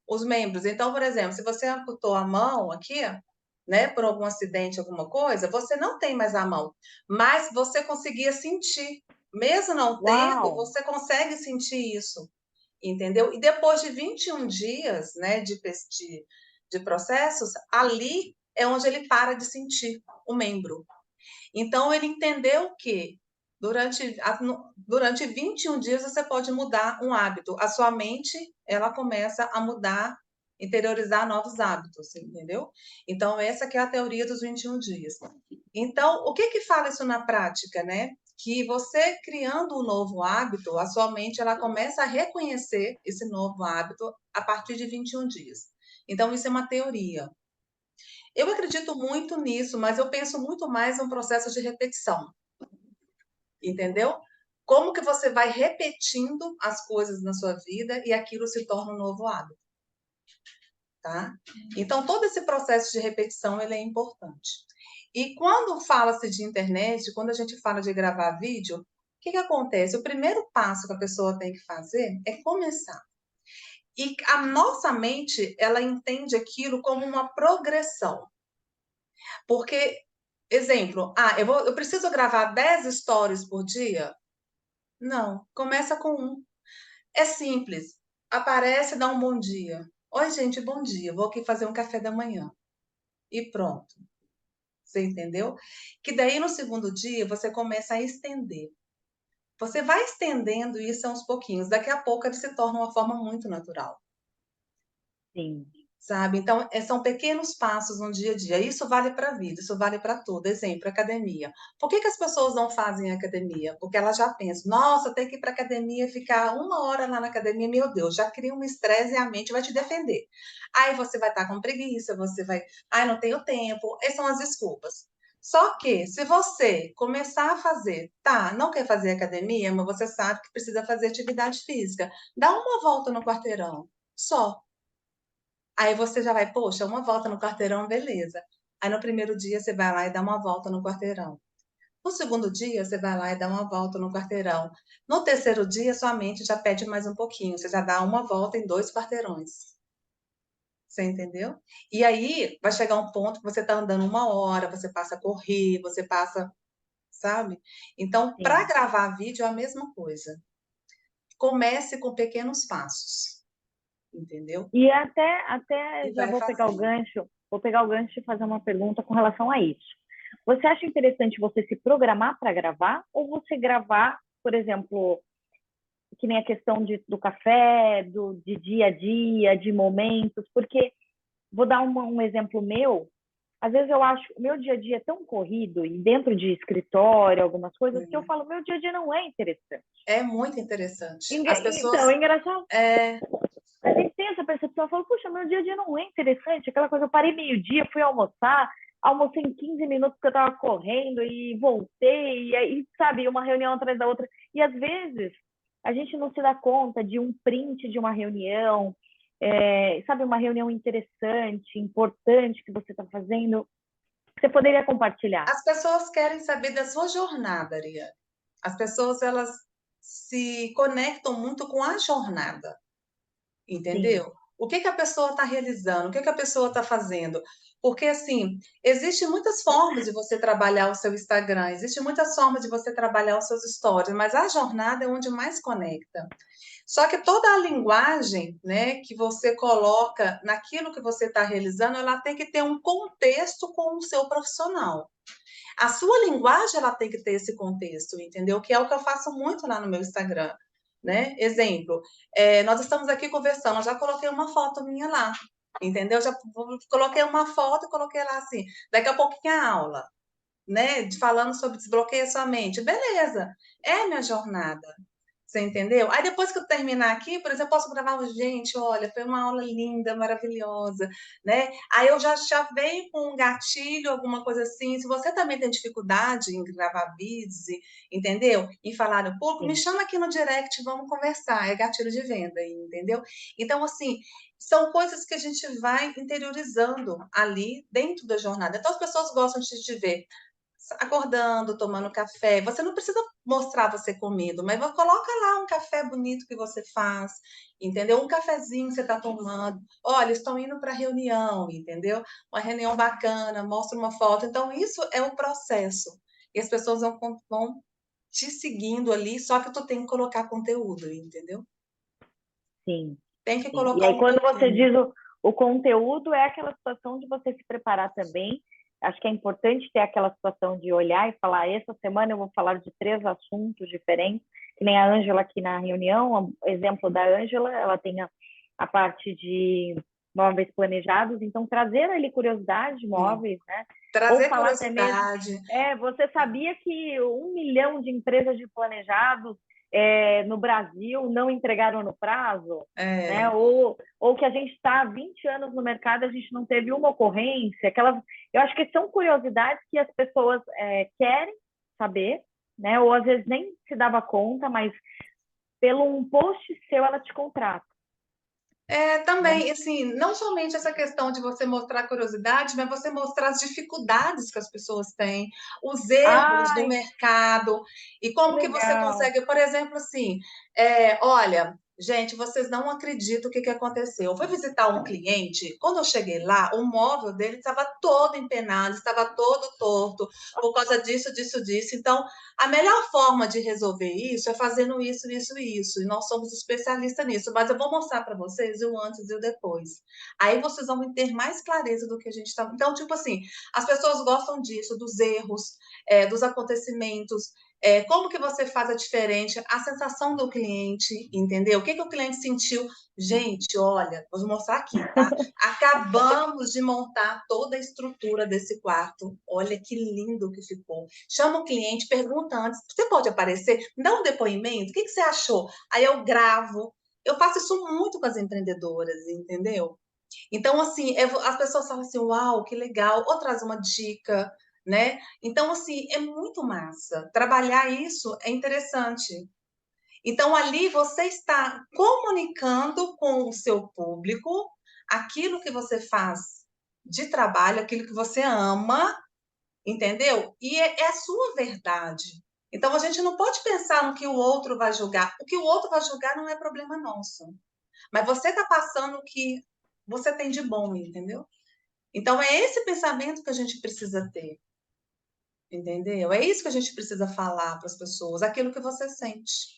os membros. Então, por exemplo, se você amputou a mão aqui, né, por algum acidente, alguma coisa, você não tem mais a mão, mas você conseguia sentir. Mesmo não tendo, Uau! você consegue sentir isso, entendeu? E depois de 21 dias, né, de processos, ali é onde ele para de sentir o membro. Então, ele entendeu que durante 21 dias você pode mudar um hábito. A sua mente, ela começa a mudar, interiorizar novos hábitos, entendeu? Então, essa que é a teoria dos 21 dias. Então, o que que fala isso na prática, né? Que você criando um novo hábito, a sua mente ela começa a reconhecer esse novo hábito a partir de 21 dias. Então, isso é uma teoria. Eu acredito muito nisso, mas eu penso muito mais no processo de repetição, entendeu? Como que você vai repetindo as coisas na sua vida e aquilo se torna um novo hábito. tá? Então, todo esse processo de repetição, ele é importante. E quando fala-se de internet, quando a gente fala de gravar vídeo, o que que acontece? O primeiro passo que a pessoa tem que fazer é começar. E a nossa mente, ela entende aquilo como uma progressão. Porque, exemplo, eu preciso gravar 10 stories por dia? Não, começa com um. É simples. Aparece, dá um bom dia. Oi, gente, bom dia. Vou aqui fazer um café da manhã. E pronto. Você entendeu? Que daí no segundo dia você começa a estender. Você vai estendendo isso aos pouquinhos. Daqui a pouco ele se torna uma forma muito natural. Sim, Sabe? Então, são pequenos passos no dia a dia. Isso vale para a vida, isso vale para tudo. Exemplo, academia. Por que que as pessoas não fazem academia? Porque elas já pensam, nossa, tem que ir para academia, ficar 1 hora lá na academia, meu Deus, já cria um estresse e a mente vai te defender. Aí você vai estar com preguiça, você vai, ai, não tenho tempo. Essas são as desculpas. Só que, se você começar a fazer, tá, não quer fazer academia, mas você sabe que precisa fazer atividade física, dá uma volta no quarteirão, só. Aí você já vai, poxa, uma volta no quarteirão, beleza. Aí no primeiro dia você vai lá e dá uma volta no quarteirão. No segundo dia, você vai lá e dá uma volta no quarteirão. No terceiro dia, sua mente já pede mais um pouquinho. Você já dá uma volta em 2 quarteirões. Você entendeu? E aí vai chegar um ponto que você está andando 1 hora, você passa a correr, você passa, sabe? Então, para sim. gravar vídeo é a mesma coisa. Comece com pequenos passos, entendeu? E até E já vai fazendo. vou pegar o gancho e fazer uma pergunta com relação a isso. Você acha interessante você se programar para gravar ou você gravar, por exemplo, que nem a questão do café, de dia a dia, de momentos? Porque, vou dar um exemplo meu, às vezes eu acho o meu dia a dia é tão corrido e dentro de escritório, algumas coisas, que eu falo, meu dia a dia não é interessante. É muito interessante. As Então, pessoas é engraçado. é, A gente tem essa percepção, eu falo, puxa, meu dia a dia não é interessante. Aquela coisa, eu parei meio-dia, fui almoçar, almocei em 15 minutos porque eu estava correndo e voltei, e aí, sabe, uma reunião atrás da outra. E às vezes a gente não se dá conta de um print de uma reunião, sabe, uma reunião interessante, importante que você está fazendo, que você poderia compartilhar. as pessoas querem saber da sua jornada, Ariane. As pessoas elas se conectam muito com a jornada, Sim, entendeu? O que que a pessoa está realizando? O que que a pessoa está fazendo? Porque assim, existem muitas formas de você trabalhar o seu Instagram, existem muitas formas de você trabalhar os seus stories, mas a jornada é onde mais conecta. Só que toda a linguagem, né, que você coloca naquilo que você está realizando, ela tem que ter um contexto com o seu profissional. A sua linguagem ela tem que ter esse contexto, entendeu? Que é o que eu faço muito lá no meu Instagram, né? Exemplo, nós estamos aqui conversando, eu já coloquei uma foto minha lá, entendeu? Já coloquei uma foto e coloquei lá assim, daqui a pouquinho a aula, né? Falando sobre desbloqueia sua mente. Beleza, é minha jornada. Você entendeu? Aí depois que eu terminar aqui, por exemplo, eu posso gravar, gente, olha, foi uma aula linda, maravilhosa, né? Aí eu já venho com um gatilho, alguma coisa assim. Se você também tem dificuldade em gravar vídeos, entendeu? Em falar no público, me sim, chama aqui no direct, vamos conversar. É gatilho de venda, entendeu? Então, assim, são coisas que a gente vai interiorizando ali dentro da jornada. Então, as pessoas gostam de te ver acordando, tomando café. Você não precisa mostrar você comendo, mas coloca lá um café bonito que você faz, entendeu? Um cafezinho que você está tomando. Olha, estão indo para reunião, entendeu? Uma reunião bacana, mostra uma foto. Então, isso é o processo. E as pessoas vão te seguindo ali, só que tu tem que colocar conteúdo, entendeu? sim. Tem que Sim. E colocar aí, um quando você pouquinho. diz o conteúdo, é aquela situação de você se preparar também. Acho que é importante ter aquela situação de olhar e falar: essa semana eu vou falar de 3 assuntos diferentes, que nem a Ângela aqui na reunião. O exemplo da Ângela, ela tem a parte de móveis planejados, então trazer ali curiosidade de Sim. móveis, né? Ou Trazer falar até mesmo, curiosidade. você sabia que 1 milhão de empresas de planejados no Brasil não entregaram no prazo? Né? É, Ou que a gente está há 20 anos no mercado, a gente não teve uma ocorrência, eu acho que são curiosidades que as pessoas querem saber, né? Ou às vezes nem se dava conta, mas pelo um post seu ela te contrata. né? Também, assim, não somente essa questão de você mostrar curiosidade, mas você mostrar as dificuldades que as pessoas têm, os erros do Ai, mercado, e que como que você legal. consegue, por exemplo, assim, olha, gente, vocês não acreditam o que que aconteceu. Eu fui visitar um cliente, quando eu cheguei lá, o móvel dele estava todo empenado, estava todo torto, por causa disso, disso, disso. Então, a melhor forma de resolver isso é fazendo isso, isso e isso. E nós somos especialistas nisso. Mas eu vou mostrar para vocês o antes e o depois. Aí vocês vão ter mais clareza do que a gente está. Então, tipo assim, as pessoas gostam disso, dos erros, dos acontecimentos. Como que você faz a diferente, a sensação do cliente, entendeu? O que que o cliente sentiu? Gente, olha, vou mostrar aqui, tá? Acabamos de montar toda a estrutura desse quarto. Olha que lindo que ficou. Chama o cliente, pergunta antes: você pode aparecer? Me dá um depoimento? O que que você achou? Aí eu gravo. Eu faço isso muito com as empreendedoras, entendeu? Então, assim, as pessoas falam assim: uau, que legal, ou traz uma dica, né? Então, assim, é muito massa. Trabalhar isso é interessante. Então, ali você está comunicando com o seu público aquilo que você faz de trabalho, aquilo que você ama, entendeu? E é a sua verdade. Então, a gente não pode pensar no que o outro vai julgar. O que o outro vai julgar não é problema nosso. Mas você está passando o que você tem de bom, entendeu? Então, é esse pensamento que a gente precisa ter, entendeu? É isso que a gente precisa falar para as pessoas, aquilo que você sente.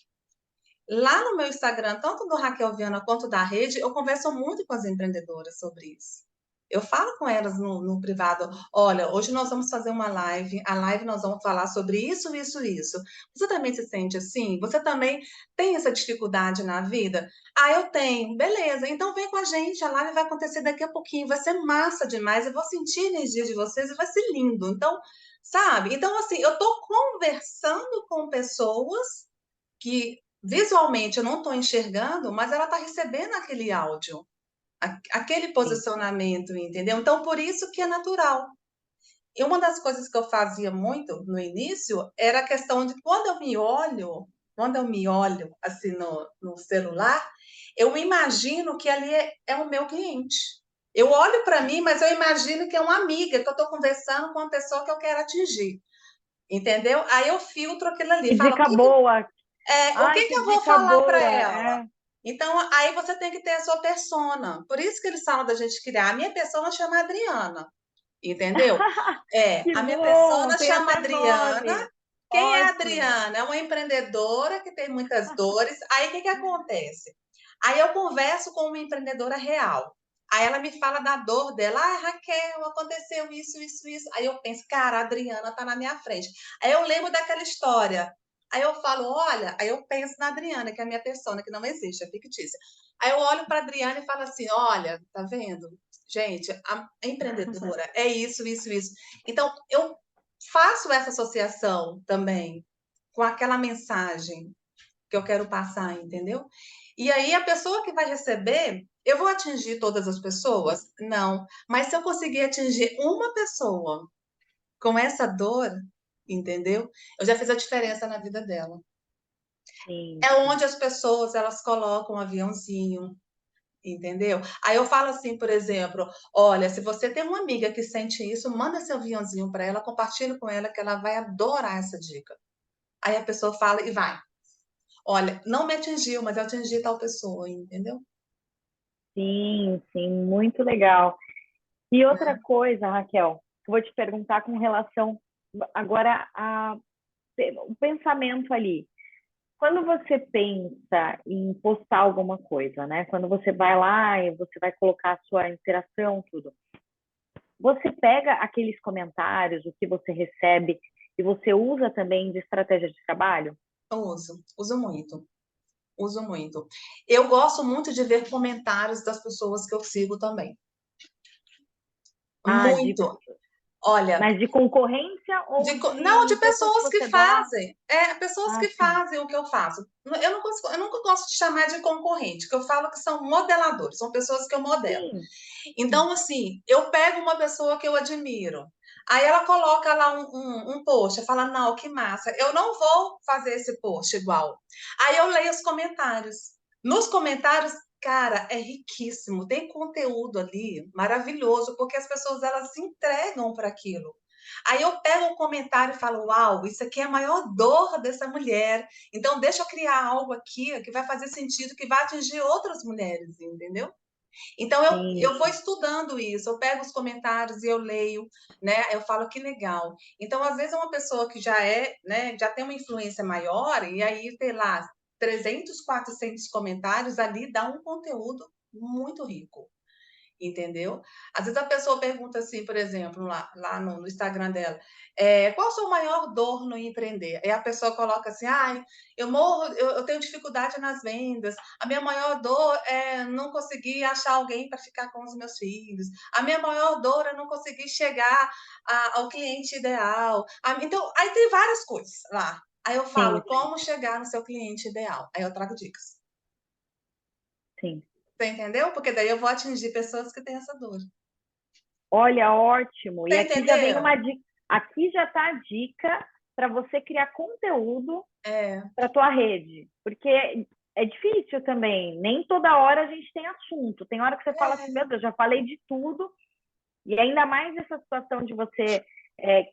Lá no meu Instagram, tanto do Raquel Viana quanto da rede, eu converso muito com as empreendedoras sobre isso. Eu falo com elas no privado: olha, hoje nós vamos fazer uma live, a live nós vamos falar sobre isso, isso, isso. Você também se sente assim? Você também tem essa dificuldade na vida? Ah, eu tenho. Beleza, então vem com a gente, a live vai acontecer daqui a pouquinho, vai ser massa demais, eu vou sentir a energia de vocês e vai ser lindo. Então, sabe? Então, assim, eu estou conversando com pessoas que visualmente eu não estou enxergando, mas ela está recebendo aquele áudio, aquele Sim. posicionamento, entendeu? Então, por isso que é natural. E uma das coisas que eu fazia muito no início era a questão de quando eu me olho assim no celular, eu imagino que ali é o meu cliente. Eu olho para mim, mas eu imagino que é uma amiga, que eu estou conversando com uma pessoa que eu quero atingir, entendeu? Aí eu filtro aquilo ali, Que falo, dica boa. o Ai, que que que eu vou dica falar para boa. ela? É. Então, aí você tem que ter a sua persona. Por isso que eles falam da gente criar. A minha persona chama Adriana, entendeu? Que A minha bom, persona tem chama até Adriana. nome. Quem é a Ótimo. Adriana? É uma empreendedora que tem muitas dores. Aí, o que que acontece? Aí eu converso com uma empreendedora real. Aí ela me fala da dor dela. Ah, Raquel, aconteceu isso, isso, isso. Aí eu penso, cara, a Adriana tá na minha frente. Aí eu lembro daquela história. Aí eu falo, olha, aí eu penso na Adriana, que é a minha persona, que não existe, é fictícia. Aí eu olho para a Adriana e falo assim: olha, tá vendo? Gente, a empreendedora é isso, isso, isso. Então, eu faço essa associação também com aquela mensagem que eu quero passar, entendeu? E aí, a pessoa que vai receber, eu vou atingir todas as pessoas? Não. Mas se eu conseguir atingir uma pessoa com essa dor, entendeu? Eu já fiz a diferença na vida dela. Sim, É sim. onde as pessoas elas colocam um aviãozinho, entendeu? Aí eu falo assim, por exemplo, olha, se você tem uma amiga que sente isso, manda seu aviãozinho para ela, compartilhe com ela que ela vai adorar essa dica. Aí a pessoa fala e vai. Olha, não me atingiu, mas eu atingi tal pessoa, entendeu? Sim, sim, muito legal. E outra coisa, Raquel, que eu vou te perguntar com relação agora a o pensamento ali. Quando você pensa em postar alguma coisa, né? Quando você vai lá e você vai colocar a sua interação, tudo, você pega aqueles comentários, o que você recebe, e você usa também de estratégia de trabalho? Eu uso muito, uso muito. Eu gosto muito de ver comentários das pessoas que eu sigo também. Ah, Muito. Olha, mas de concorrência ou Não, de de pessoas que pessoas que você gosta? fazem. Pessoas Ah, que sim. fazem o que eu faço. Eu nunca gosto de chamar de concorrente, que eu falo que são modeladores, são pessoas que eu modelo. Sim, sim. Então, assim, eu pego uma pessoa que eu admiro, aí ela coloca lá um post, fala, não, que massa, eu não vou fazer esse post igual. Aí eu leio os comentários. Nos comentários Cara, é riquíssimo, tem conteúdo ali maravilhoso, porque as pessoas elas se entregam para aquilo. Aí eu pego um comentário e falo: "Uau, isso aqui é a maior dor dessa mulher, então deixa eu criar algo aqui que vai fazer sentido, que vai atingir outras mulheres", entendeu? Então Sim, eu vou estudando isso, eu pego os comentários e eu leio, né, eu falo: "Que legal". Então, às vezes, uma pessoa que já é, né, já tem uma influência maior, e aí tem lá 300, 400 comentários, ali dá um conteúdo muito rico. Entendeu? Às vezes a pessoa pergunta assim, por exemplo, lá no Instagram dela, qual a sua maior dor no empreender? Aí a pessoa coloca assim, ai, eu tenho dificuldade nas vendas, a minha maior dor é não conseguir achar alguém para ficar com os meus filhos, a minha maior dor é não conseguir chegar ao cliente ideal. Então, aí tem várias coisas lá. Aí eu sim, falo, como chegar no seu cliente ideal? Aí eu trago dicas. sim. Você entendeu? Porque daí eu vou atingir pessoas que têm essa dor. Olha, ótimo. E Você aqui já vem uma entendeu? dica. Aqui já está a dica para você criar conteúdo É, para tua rede, porque é difícil também. Nem toda hora a gente tem assunto. Tem hora que você fala assim, é, meu Deus, já falei de tudo. E ainda mais essa situação de você é,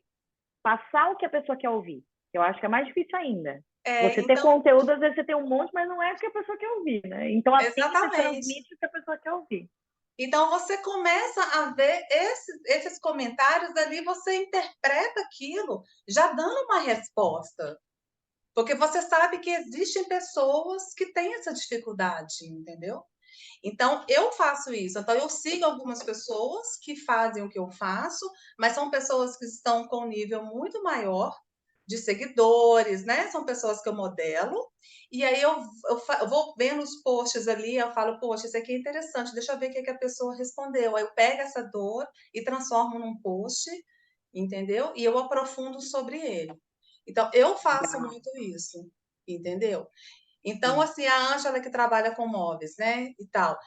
passar o que a pessoa quer ouvir. Eu acho que é mais difícil ainda. Você ter então, conteúdo, às vezes você tem um monte, mas não é o que a pessoa quer ouvir, né? Então, assim que você exatamente. transmite o que a pessoa quer ouvir. Então você começa a ver esses comentários ali, você interpreta aquilo já dando uma resposta. Porque você sabe que existem pessoas que têm essa dificuldade, entendeu? Então eu faço isso. Então eu sigo algumas pessoas que fazem o que eu faço, mas são pessoas que estão com um nível muito maior de seguidores, né? São pessoas que eu modelo. E aí eu vou vendo os posts ali, eu falo, poxa, isso aqui é interessante, deixa eu ver o que, que a pessoa respondeu. Aí eu pego essa dor e transformo num post, entendeu? E eu aprofundo sobre ele. Então, eu faço Legal. muito isso, entendeu? Então, Sim. assim, a Ângela que trabalha com móveis, né, e tal,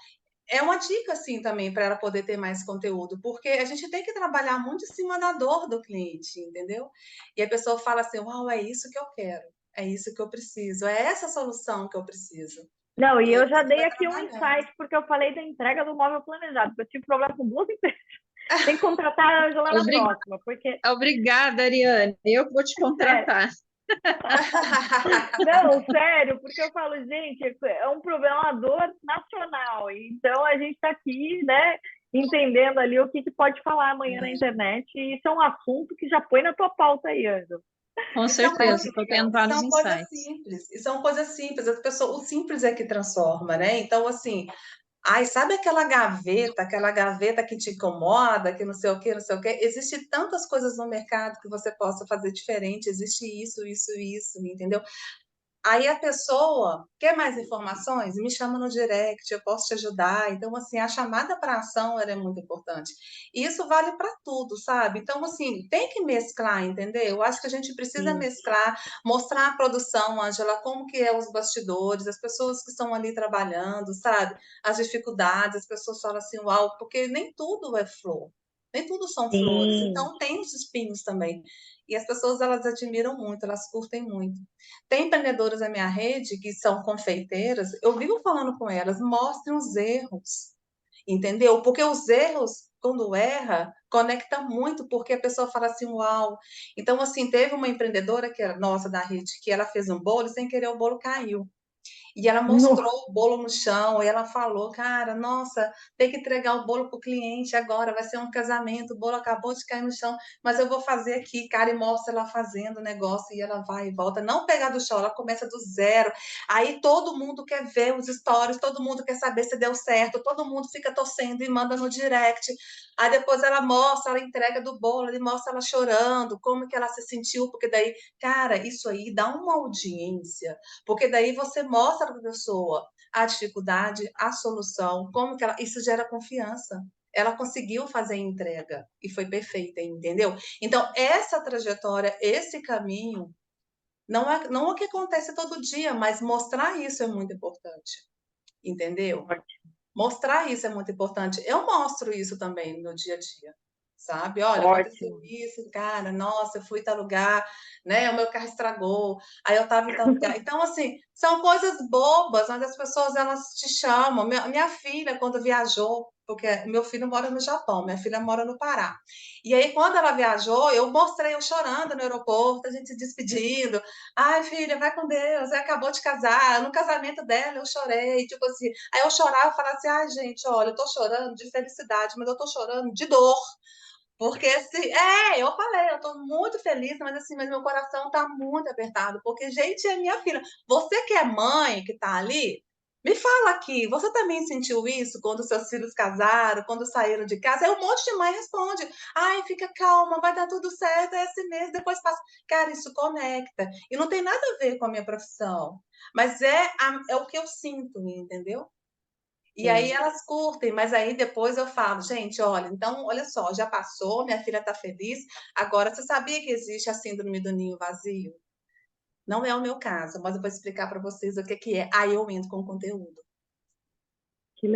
é uma dica, assim, também para ela poder ter mais conteúdo, porque a gente tem que trabalhar muito em cima da dor do cliente, entendeu? E a pessoa fala assim: Uau, é isso que eu quero, é isso que eu preciso, é essa solução que eu preciso. Não, e E aí eu já você dei vai aqui um trabalhando. insight, porque eu falei da entrega do móvel planejado, porque eu tive problema com duas empresas. Tem que contratar a Ângela na Obri- próxima, porque, Obrigada, Ariane. Eu que vou te sério, contratar. não, sério, porque eu falo, gente, é um problema, uma dor nacional. Então a gente está aqui, né, entendendo ali o que, que pode falar amanhã na internet. E isso é um assunto que já põe na tua pauta aí, Ângela. Com E são certeza, coisas, estou tendo vários são coisas insights. simples, e são coisas simples, as pessoas, o simples é que transforma, né? Então, assim, ai, sabe aquela gaveta que te incomoda, que não sei o quê, não sei o quê? Existe tantas coisas no mercado que você possa fazer diferente, existe isso, entendeu? Aí a pessoa quer mais informações? Me chama no direct, eu posso te ajudar. Então, assim, a chamada para ação ela é muito importante. E isso vale para tudo, sabe? Então, assim, tem que mesclar, entendeu? Eu acho que a gente precisa Sim, mesclar, mostrar a produção, Ângela, como que é os bastidores, as pessoas que estão ali trabalhando, sabe? As dificuldades, as pessoas falam assim, uau, porque nem tudo é flor. Nem tudo são flores, sim, então tem os espinhos também. E as pessoas elas admiram muito, elas curtem muito. Tem empreendedoras na minha rede que são confeiteiras, eu vivo falando com elas, mostrem os erros, entendeu? Porque os erros, quando erra, conecta muito, porque a pessoa fala assim, uau. Então, assim, teve uma empreendedora que era nossa da rede, que ela fez um bolo e sem querer o bolo caiu. E ela mostrou no, o bolo no chão, e ela falou, cara, nossa, tem que entregar o bolo para o cliente agora, vai ser um casamento, o bolo acabou de cair no chão, mas eu vou fazer aqui, cara, e mostra ela fazendo o negócio, e ela vai e volta, não pegar do chão, ela começa do zero, aí todo mundo quer ver os stories, todo mundo quer saber se deu certo, todo mundo fica torcendo e manda no direct, aí depois ela mostra, ela entrega do bolo, ele mostra ela chorando, como que ela se sentiu, porque daí, cara, isso aí dá uma audiência, porque daí você mostra para a pessoa a dificuldade, a solução, como que ela. Isso gera confiança. Ela conseguiu fazer a entrega e foi perfeita, entendeu? Então, essa trajetória, esse caminho, não é o que acontece todo dia, mas mostrar isso é muito importante, entendeu? ótimo. Mostrar isso é muito importante. Eu mostro isso também no meu dia a dia. sabe? Olha, aconteceu Ótimo. isso, cara, nossa, eu fui em tal lugar, né? O meu carro estragou, aí eu estava em tal lugar. Então, assim, são coisas bobas, onde as pessoas elas te chamam. Minha filha, quando viajou, porque meu filho mora no Japão, minha filha mora no Pará. E aí, quando ela viajou, eu mostrei eu chorando no aeroporto, a gente se despedindo. Ai, filha, vai com Deus, acabou de casar. No casamento dela, eu chorei, tipo assim. Aí eu chorava e falava assim: ai, gente, olha, eu tô chorando de felicidade, mas eu tô chorando de dor. Porque assim, eu falei, eu tô muito feliz, mas assim, mas meu coração tá muito apertado, porque, gente, é minha filha. Você que é mãe, que tá ali, me fala aqui, você também sentiu isso quando seus filhos casaram, quando saíram de casa? Aí um monte de mãe responde: ai, fica calma, vai dar tudo certo, é esse mês, depois passa. Cara, isso conecta. E não tem nada a ver com a minha profissão, mas é o que eu sinto, entendeu? E aí Sim. elas curtem, mas aí depois eu falo, gente, olha, então, olha só, já passou, minha filha está feliz. Agora, você sabia que existe a síndrome do ninho vazio? Não é o meu caso, mas eu vou explicar para vocês o que que é. Aí eu entro com conteúdo. Que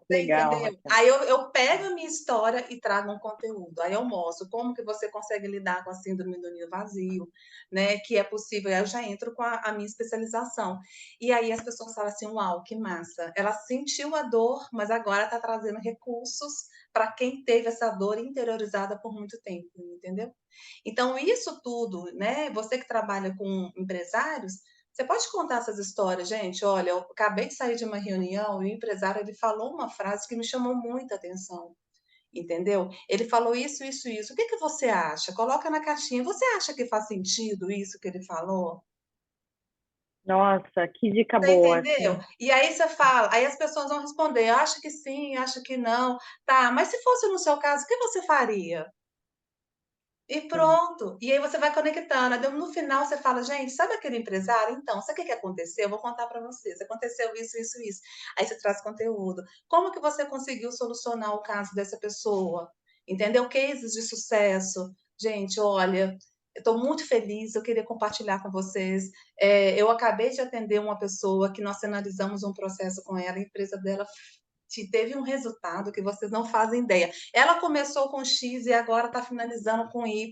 Você legal, entendeu? Raquel. Aí eu pego a minha história e trago um conteúdo. Aí eu mostro como que você consegue lidar com a síndrome do ninho vazio, né? Que é possível. Aí eu já entro com a minha especialização. E aí as pessoas falam assim: uau, que massa. Ela sentiu a dor, mas agora está trazendo recursos para quem teve essa dor interiorizada por muito tempo, entendeu? Então, isso tudo, né? Você que trabalha com empresários, você pode contar essas histórias, gente? Olha, eu acabei de sair de uma reunião e o empresário ele falou uma frase que me chamou muita atenção, entendeu? Ele falou isso, isso, isso. O que que você acha? Coloca na caixinha. Você acha que faz sentido isso que ele falou? Nossa, que dica Você boa, entendeu? assim. E aí você fala, aí as pessoas vão responder, acha que sim, acha que não. Tá, mas se fosse no seu caso, o que você faria? E Sim, pronto. E aí você vai conectando. Aí no final você fala, gente, sabe aquele empresário? Então, sabe o que que aconteceu? Eu vou contar para vocês. Aconteceu isso, isso, isso. Aí você traz conteúdo. Como que você conseguiu solucionar o caso dessa pessoa? Entendeu? Cases de sucesso. Gente, olha, eu estou muito feliz, eu queria compartilhar com vocês. Eu acabei de atender uma pessoa que nós finalizamos um processo com ela, a empresa dela teve um resultado que vocês não fazem ideia. Ela começou com X e agora está finalizando com Y.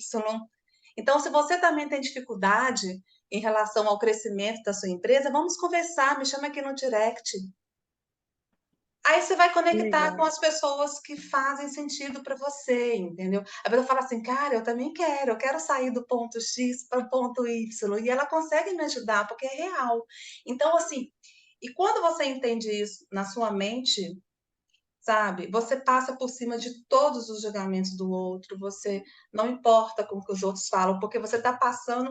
Então, se você também tem dificuldade em relação ao crescimento da sua empresa, vamos conversar, me chama aqui no direct. Aí você vai que conectar com legal. as pessoas que fazem sentido para você, entendeu? A pessoa fala assim, cara, eu também quero, eu quero sair do ponto X para o ponto Y, e ela consegue me ajudar, porque é real. Então, assim, e quando você entende isso na sua mente, sabe? Você passa por cima de todos os julgamentos do outro, você não importa com o que os outros falam, porque você está passando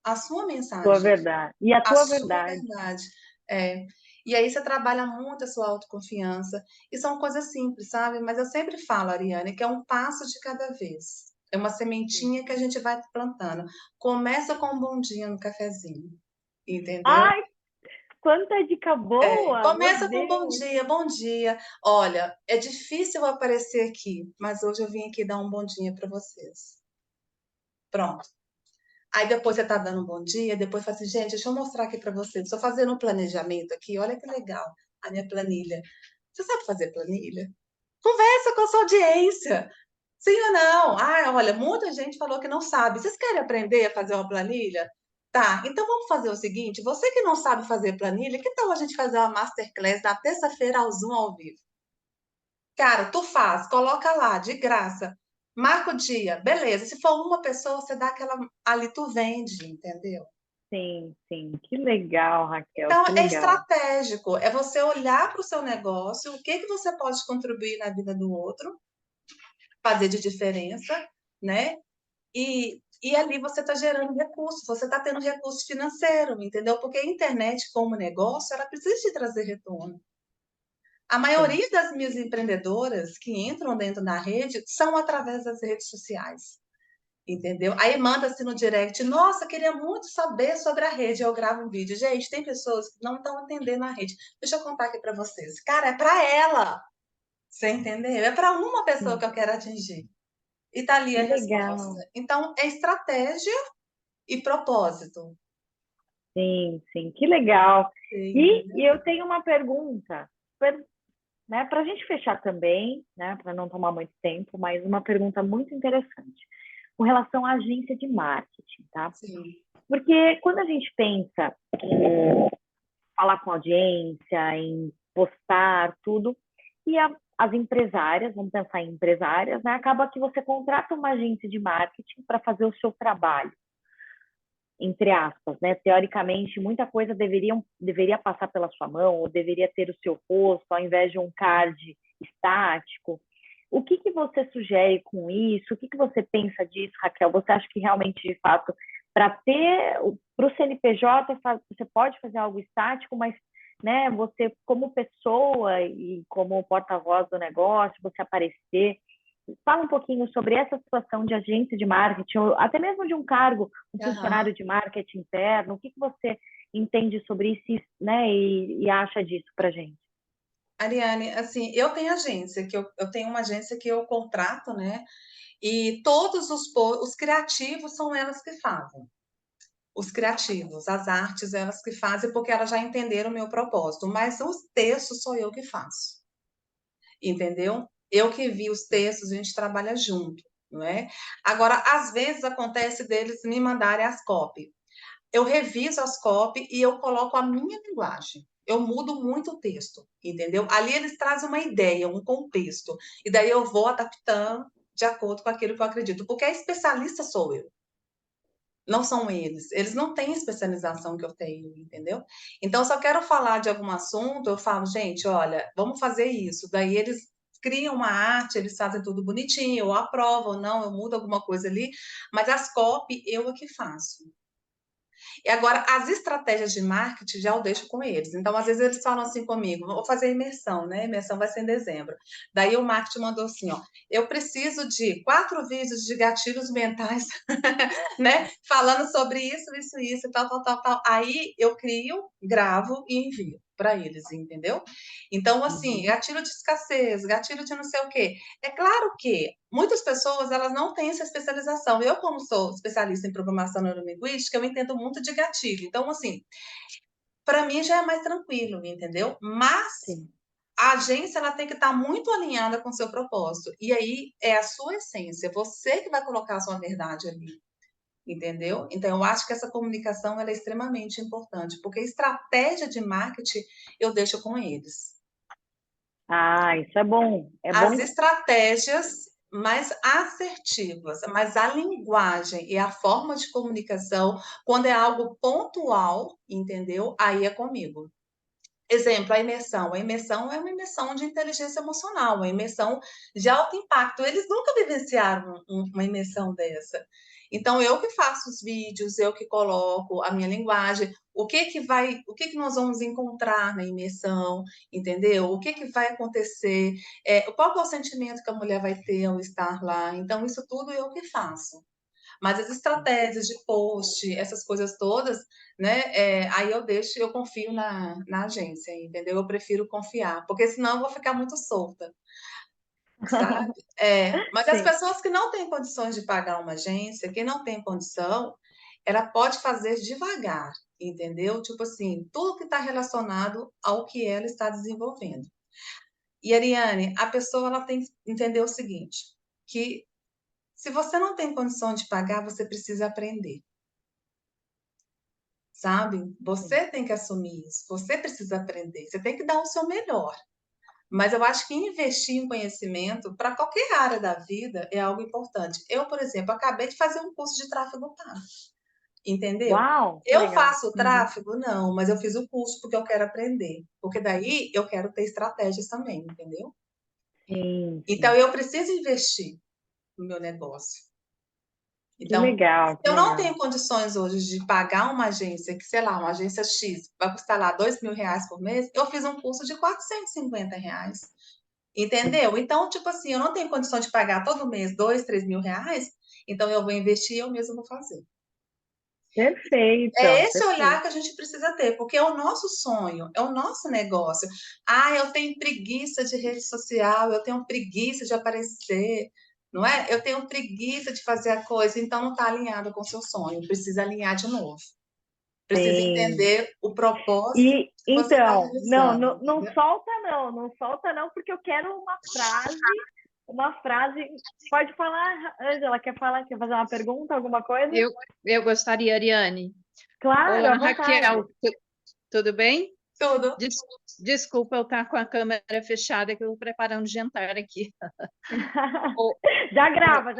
a sua Tua mensagem, verdade. E a a tua sua verdade. verdade. É. E aí você trabalha muito a sua autoconfiança. E são coisas simples, sabe? Mas eu sempre falo, Ariane, que é um passo de cada vez. É uma Sim. sementinha que a gente vai plantando. Começa com um bom dia no cafezinho, entendeu? Ai, quanta dica boa! Meu Começa com bom Deus! dia, bom dia. Olha, é difícil eu aparecer aqui, mas hoje eu vim aqui dar um bom dia para vocês. Pronto. Aí depois você tá dando um bom dia, depois fala assim, gente, deixa eu mostrar aqui para vocês. Estou fazendo um planejamento aqui, olha que legal, a minha planilha. Você sabe fazer planilha? Conversa com a sua audiência. Sim ou não? Ah, olha, muita gente falou que não sabe. Vocês querem aprender a fazer uma planilha? Tá, então vamos fazer o seguinte: você que não sabe fazer planilha, que tal a gente fazer uma masterclass na terça-feira ao Zoom ao vivo? Cara, tu faz, coloca lá, de graça. Marca o dia, beleza. Se for uma pessoa, você dá aquela. Ali tu vende, entendeu? Sim, sim. Que legal, Raquel, Então, que é legal. estratégico, é você olhar para o seu negócio, o que que você pode contribuir na vida do outro, fazer de diferença, né? E ali você está gerando recursos, você está tendo recurso financeiro, entendeu? Porque a internet, como negócio, ela precisa te trazer retorno. A Sim. maioria das minhas empreendedoras que entram dentro da rede são através das redes sociais, entendeu? Aí manda-se no direct, nossa, queria muito saber sobre a rede, eu gravo um vídeo. Gente, tem pessoas que não estão entendendo a rede. Deixa eu contar aqui para vocês. Cara, é para ela, você entendeu? É para uma pessoa Sim. que eu quero atingir. E tá ali Que a resposta. legal. Então, é estratégia e propósito. Sim, sim. Que legal. Você E entendeu? eu tenho uma pergunta super né? Para a gente fechar também, né? Para não tomar muito tempo, mas uma pergunta muito interessante com relação à agência de marketing, tá? Sim. Porque quando a gente pensa em falar com audiência, em postar tudo, e as empresárias, vamos pensar em empresárias, né? Acaba que você contrata uma agência de marketing para fazer o seu trabalho, entre aspas, né? Teoricamente, muita coisa deveria passar pela sua mão, ou deveria ter o seu rosto, ao invés de um card estático. O que que você sugere com isso? O que que você pensa disso, Raquel? Você acha que realmente, de fato, para o CNPJ, você pode fazer algo estático, mas, né, você como pessoa e como porta-voz do negócio, você aparecer. Fala um pouquinho sobre essa situação de agência de marketing, ou até mesmo de um cargo, um Aham. funcionário de marketing interno. O que que você entende sobre isso, né, e acha disso para gente? Ariane, assim, eu tenho agência, eu tenho uma agência que eu contrato, né? E todos os criativos são elas que fazem. Os criativos, as artes, elas que fazem, porque elas já entenderam o meu propósito. Mas os textos sou eu que faço, entendeu? Eu que vi os textos, a gente trabalha junto, não é? Agora, às vezes acontece deles me mandarem as copy. Eu reviso as copy e eu coloco a minha linguagem. Eu mudo muito o texto, entendeu? Ali eles trazem uma ideia, um contexto, e daí eu vou adaptando de acordo com aquilo que eu acredito, porque a especialista sou eu, não são eles. Eles não têm a especialização que eu tenho, entendeu? Então, se eu quero falar de algum assunto, eu falo, gente, olha, vamos fazer isso. Daí eles criam uma arte, eles fazem tudo bonitinho, eu aprovo ou não, eu mudo alguma coisa ali, mas as copy eu é que faço. E agora, as estratégias de marketing já eu deixo com eles. Então, às vezes, eles falam assim comigo: vou fazer imersão, né? A imersão vai ser em dezembro. Daí o marketing mandou assim: ó, eu preciso de 4 vídeos de gatilhos mentais, né? Falando sobre isso, tal, tal, tal, tal. Aí eu crio, gravo e envio para eles, entendeu? Então, assim, Uhum. gatilho de escassez, gatilho de não sei o quê. É claro que muitas pessoas elas não têm essa especialização. Eu, como sou especialista em programação neurolinguística, eu entendo muito de gatilho. Então, assim, para mim já é mais tranquilo, entendeu? Mas Sim. a agência ela tem que estar muito alinhada com o seu propósito. E aí é a sua essência, você que vai colocar a sua verdade ali. Entendeu? Então, eu acho que essa comunicação ela é extremamente importante, porque estratégia de marketing eu deixo com eles. Ah, isso é bom. É As bom. estratégias mais assertivas, mas a linguagem e a forma de comunicação, quando é algo pontual, entendeu? Aí é comigo. Exemplo, a imersão. A imersão é uma imersão de inteligência emocional, uma imersão de alto impacto. Eles nunca vivenciaram uma imersão dessa. Então, eu que faço os vídeos, eu que coloco a minha linguagem, o que que nós vamos encontrar na imersão, entendeu? O que vai acontecer, qual que é o sentimento que a mulher vai ter ao estar lá. Então, isso tudo eu que faço. Mas as estratégias de post, essas coisas todas, né? Aí eu deixo, eu confio na agência, entendeu? Eu prefiro confiar, porque senão eu vou ficar muito solta, sabe? Mas as Sim. pessoas que não têm condições de pagar uma agência, que não tem condição, ela pode fazer devagar, entendeu? Tipo assim, tudo que está relacionado ao que ela está desenvolvendo. E Ariane, a pessoa ela tem que entender o seguinte, que se você não tem condição de pagar, você precisa aprender. Sabe? Sim. Você tem que assumir isso, você precisa aprender, você tem que dar o seu melhor. Mas eu acho que investir em conhecimento para qualquer área da vida é algo importante. Eu, por exemplo, acabei de fazer um curso de tráfego pago, entendeu? Uau, que Eu legal. faço Uhum. tráfego? Não, mas eu fiz o curso porque eu quero aprender. Porque daí eu quero ter estratégias também, entendeu? Sim, Então sim. eu preciso investir no meu negócio. Que Então, legal, se que eu não legal. tenho condições hoje de pagar uma agência, que sei lá, uma agência X, vai custar lá R$ 2.000 por mês, eu fiz um curso de R$ 450. Sim. Entendeu? Então, tipo assim, eu não tenho condição de pagar todo mês R$ 2.000, R$ 3.000, então eu vou investir e eu mesmo vou fazer. É Perfeito, esse olhar perfeito. que a gente precisa ter, porque é o nosso sonho, é o nosso negócio. Ah, eu tenho preguiça de rede social, eu tenho preguiça de aparecer, não é? Eu tenho preguiça de fazer a coisa, então não está alinhado com o seu sonho, precisa alinhar de novo. precisa Sim. entender o propósito E que você está então, não, realizando, não, não entendeu? solta não, não solta não, porque eu quero uma frase. Pode falar, Ângela, quer falar? Quer fazer uma pergunta, alguma coisa? Eu gostaria, Ariane. Claro, Olá, à vontade. Raquel, tudo bem? Tudo. Des- Desculpa eu estar com a câmera fechada, que eu estou preparando jantar aqui. Ô, Já grava,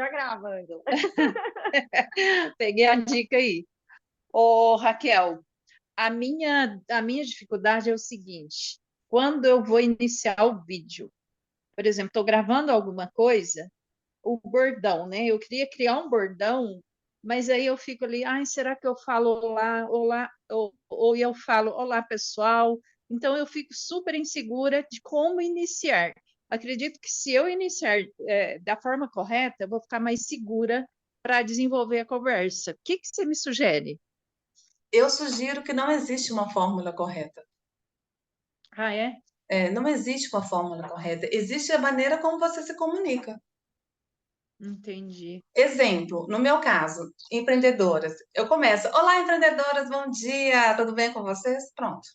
Ângela. peguei a dica aí. Ô, Raquel, a minha dificuldade é o seguinte: quando eu vou iniciar o vídeo, por exemplo, estou gravando alguma coisa, o bordão, né? Eu queria criar um bordão, mas aí eu fico ali, ai, será que eu falo olá, olá, ou eu falo olá, pessoal? Então eu fico super insegura de como iniciar. Acredito que se eu iniciar da forma correta, eu vou ficar mais segura para desenvolver a conversa. O que que você me sugere? Eu sugiro que não existe uma fórmula correta. Ah, é? Não existe uma fórmula correta. Existe a maneira como você se comunica. Entendi, Exemplo, no meu caso, empreendedoras. Eu começo, olá, empreendedoras, bom dia, tudo bem com vocês? Pronto,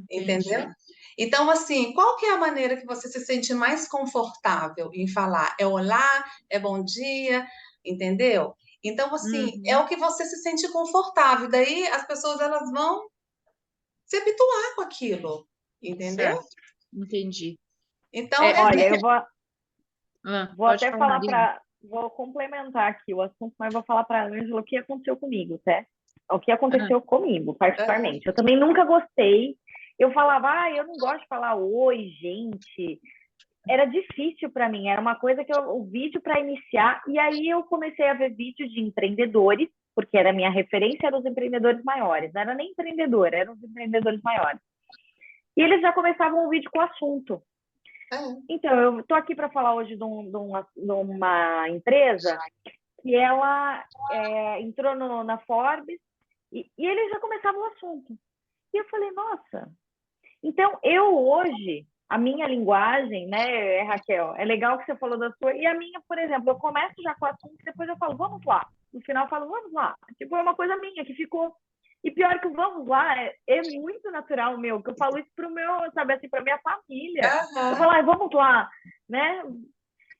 entendeu? entendi. Então, assim, qual que é a maneira que você se sente mais confortável em falar? É olá, é bom dia, entendeu? Então, assim, é Uhum, o que você se sente confortável. Daí as pessoas elas vão se habituar com aquilo, entendeu? certo, entendi. Então, É, Olha, porque... eu vou, Ah, vou pode até falar, falar Ariane. para. Vou complementar aqui o assunto, mas vou falar para a Ângela o que aconteceu comigo, tá? O que Ah, aconteceu comigo, aham, particularmente. Eu também nunca gostei. Eu falava, eu não gosto de falar oi, gente. Era difícil para mim, era uma coisa que o vídeo para iniciar, e aí eu comecei a ver vídeos de empreendedores, porque era a minha referência eram os empreendedores maiores, não era nem empreendedor, eram os empreendedores maiores. E eles já começavam o vídeo com o assunto. é, Então, eu estou aqui para falar hoje de uma empresa que ela entrou na Forbes e eles já começavam o assunto. E eu falei, nossa, então eu hoje, a minha linguagem, né, Raquel, é legal que você falou da sua, e a minha, por exemplo, eu começo já com o assunto e depois eu falo, vamos lá. No final eu falo, vamos lá. Tipo, é uma coisa minha que ficou. E pior que o vamos lá é muito natural meu, que eu falo isso pro meu, sabe assim, pra minha família. Eu aham. falo, vamos lá, né?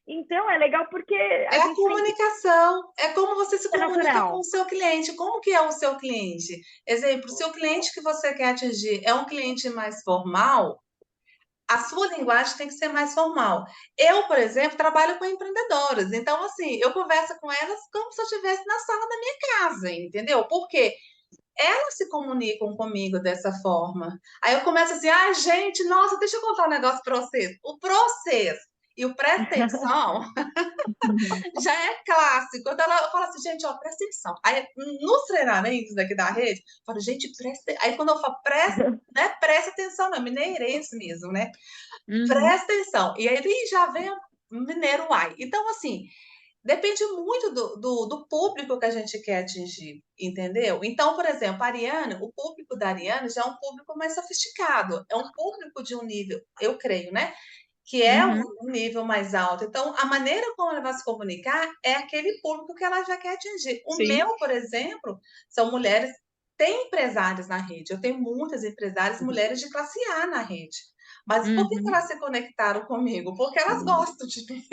Então é legal porque É a a gente tem que comunicação, é como você se ser comunica com o natural. seu cliente. Como que é o seu cliente? Exemplo, se o cliente que você quer atingir é um cliente mais formal, a sua linguagem tem que ser mais formal. Eu, por exemplo, trabalho com empreendedoras, então assim, eu converso com elas como se eu estivesse na sala da minha casa, entendeu? Porque elas se comunicam comigo dessa forma. Aí eu começo assim, gente, nossa, deixa eu contar um negócio para vocês. O processo e o presta atenção já é clássico. Quando ela fala assim, gente, ó, presta atenção. Aí, nos treinamentos daqui da rede, eu falo, gente, presta. Aí, quando eu falo, presta, não é presta atenção, não, é mineirense mesmo, né? Uhum, Presta atenção. E aí, já vem o mineiro uai. Então, assim, depende muito do público que a gente quer atingir, entendeu? Então, por exemplo, a Ariane, o público da Ariane já é um público mais sofisticado, é um público de um nível, eu creio, né? Que é uhum, um nível mais alto. Então, a maneira como ela vai se comunicar é aquele público que ela já quer atingir. O sim. meu, por exemplo, são mulheres, tem empresárias na rede. Eu tenho muitas empresárias, mulheres de classe A na rede. Mas por que Uhum, elas se conectaram comigo? Porque elas gostam de mim.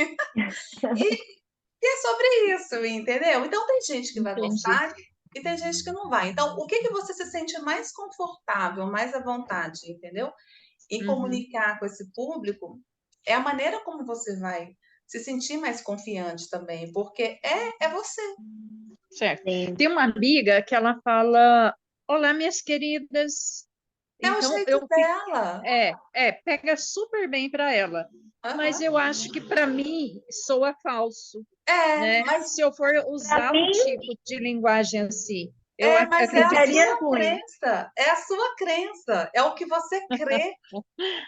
E é sobre isso, entendeu? Então, tem gente que vai entendi. gostar e tem gente que não vai. Então, o que que você se sente mais confortável, mais à vontade, entendeu? E Uhum, comunicar com esse público é a maneira como você vai se sentir mais confiante também, porque é você. certo. Sim. Tem uma amiga que ela fala: Olá, minhas queridas. É o Então jeito eu fico, dela. pega super bem para ela. Mas Aham. eu acho que para mim soa falso, né? Mas, Se eu for Para usar um mim, tipo de linguagem assim, mas é a acredito ficaria sua ruim. crença. É a sua crença. É o que você crê.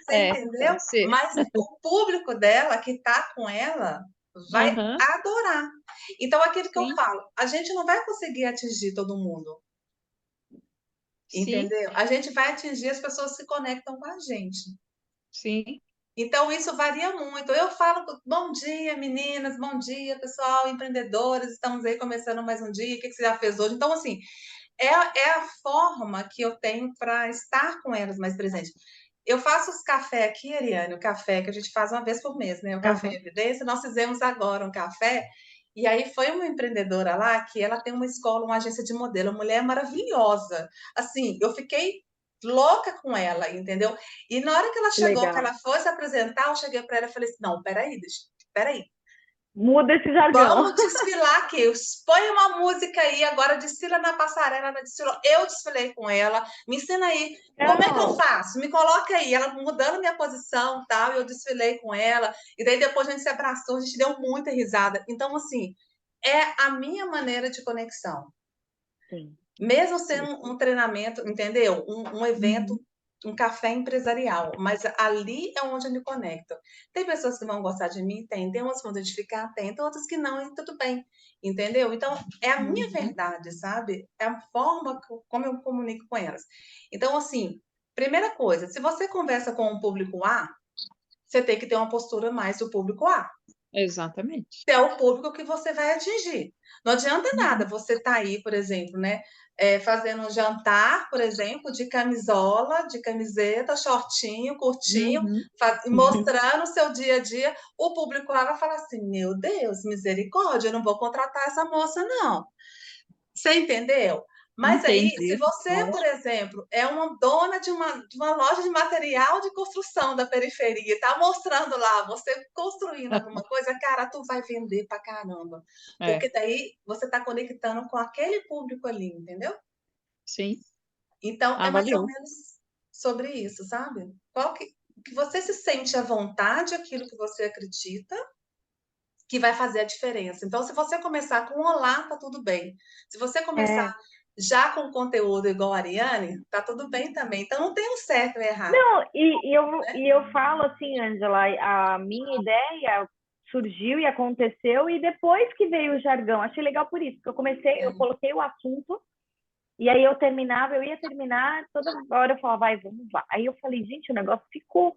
Você entendeu? pode ser. Mas o público dela que está com ela vai Aham, adorar. Então, aquilo que eu sim, falo, a gente não vai conseguir atingir todo mundo, sim, entendeu? A gente vai atingir as pessoas que se conectam com a gente. sim. Então, isso varia muito. Eu falo, bom dia, meninas, bom dia, pessoal, empreendedores, estamos aí começando mais um dia, o que que você já fez hoje? Então, assim, é a forma que eu tenho para estar com elas mais presente. Eu faço os café aqui, Ariane, o café que a gente faz uma vez por mês, né? O Café em Aham. Evidência. Nós fizemos agora um café, e aí foi uma empreendedora lá que ela tem uma escola, uma agência de modelo, uma mulher maravilhosa. Assim, eu fiquei louca com ela, entendeu? E na hora que ela Que chegou, que legal. ela foi se apresentar, eu cheguei para ela e falei assim: não, peraí. Muda esse jargão. Vamos desfilar aqui. Põe uma música aí, agora desfila na passarela, ela desfilou. Eu desfilei com ela. Me ensina aí. Como é que eu Não, faço? Me coloca aí. Ela mudando minha posição, tal, e eu desfilei com ela. E daí depois a gente se abraçou, a gente deu muita risada. Então, assim, é a minha maneira de conexão. sim. Mesmo sendo um treinamento, entendeu? Um evento, Uhum. um café empresarial, mas ali é onde eu me conecto. Tem pessoas que vão gostar de mim? Tem umas que vão identificar? Tem outras que não, e tudo bem, entendeu? Então, é a minha Uhum. verdade, sabe? É a forma como eu comunico com elas. Então, assim, primeira coisa, se você conversa com um público A, você tem que ter uma postura mais do público A, Exatamente. é o público que você vai atingir. Não adianta nada Uhum. você estar aí, por exemplo, né, fazendo um jantar, por exemplo, de camisola, de camiseta, shortinho, curtinho, Uhum. mostrando o seu dia a dia, o público lá vai falar assim: meu Deus, misericórdia, eu não vou contratar essa moça, não. Você entendeu? Mas aí, se Entendi. você, por Ótimo. exemplo, é uma dona de uma loja de material de construção da periferia, está mostrando lá, você construindo alguma coisa, cara, tu vai vender pra caramba. É, Porque daí você está conectando com aquele público ali, entendeu? sim, Então, é mais ou avaliou. menos sobre isso, sabe? Qual que você se sente à vontade, aquilo que você acredita, que vai fazer a diferença. Então, se você começar com um olá, tá tudo bem. Se você É. começar já com conteúdo igual a Ariane, tá tudo bem também. Então, não tem um certo e errado, Não, né? e eu falo assim, Angela, a minha ideia surgiu e aconteceu, e depois que veio o jargão, achei legal por isso, porque eu comecei, eu É, coloquei o assunto, e aí eu terminava, eu ia terminar, toda hora eu falava, vai, vamos lá. Aí eu falei, gente, o negócio ficou.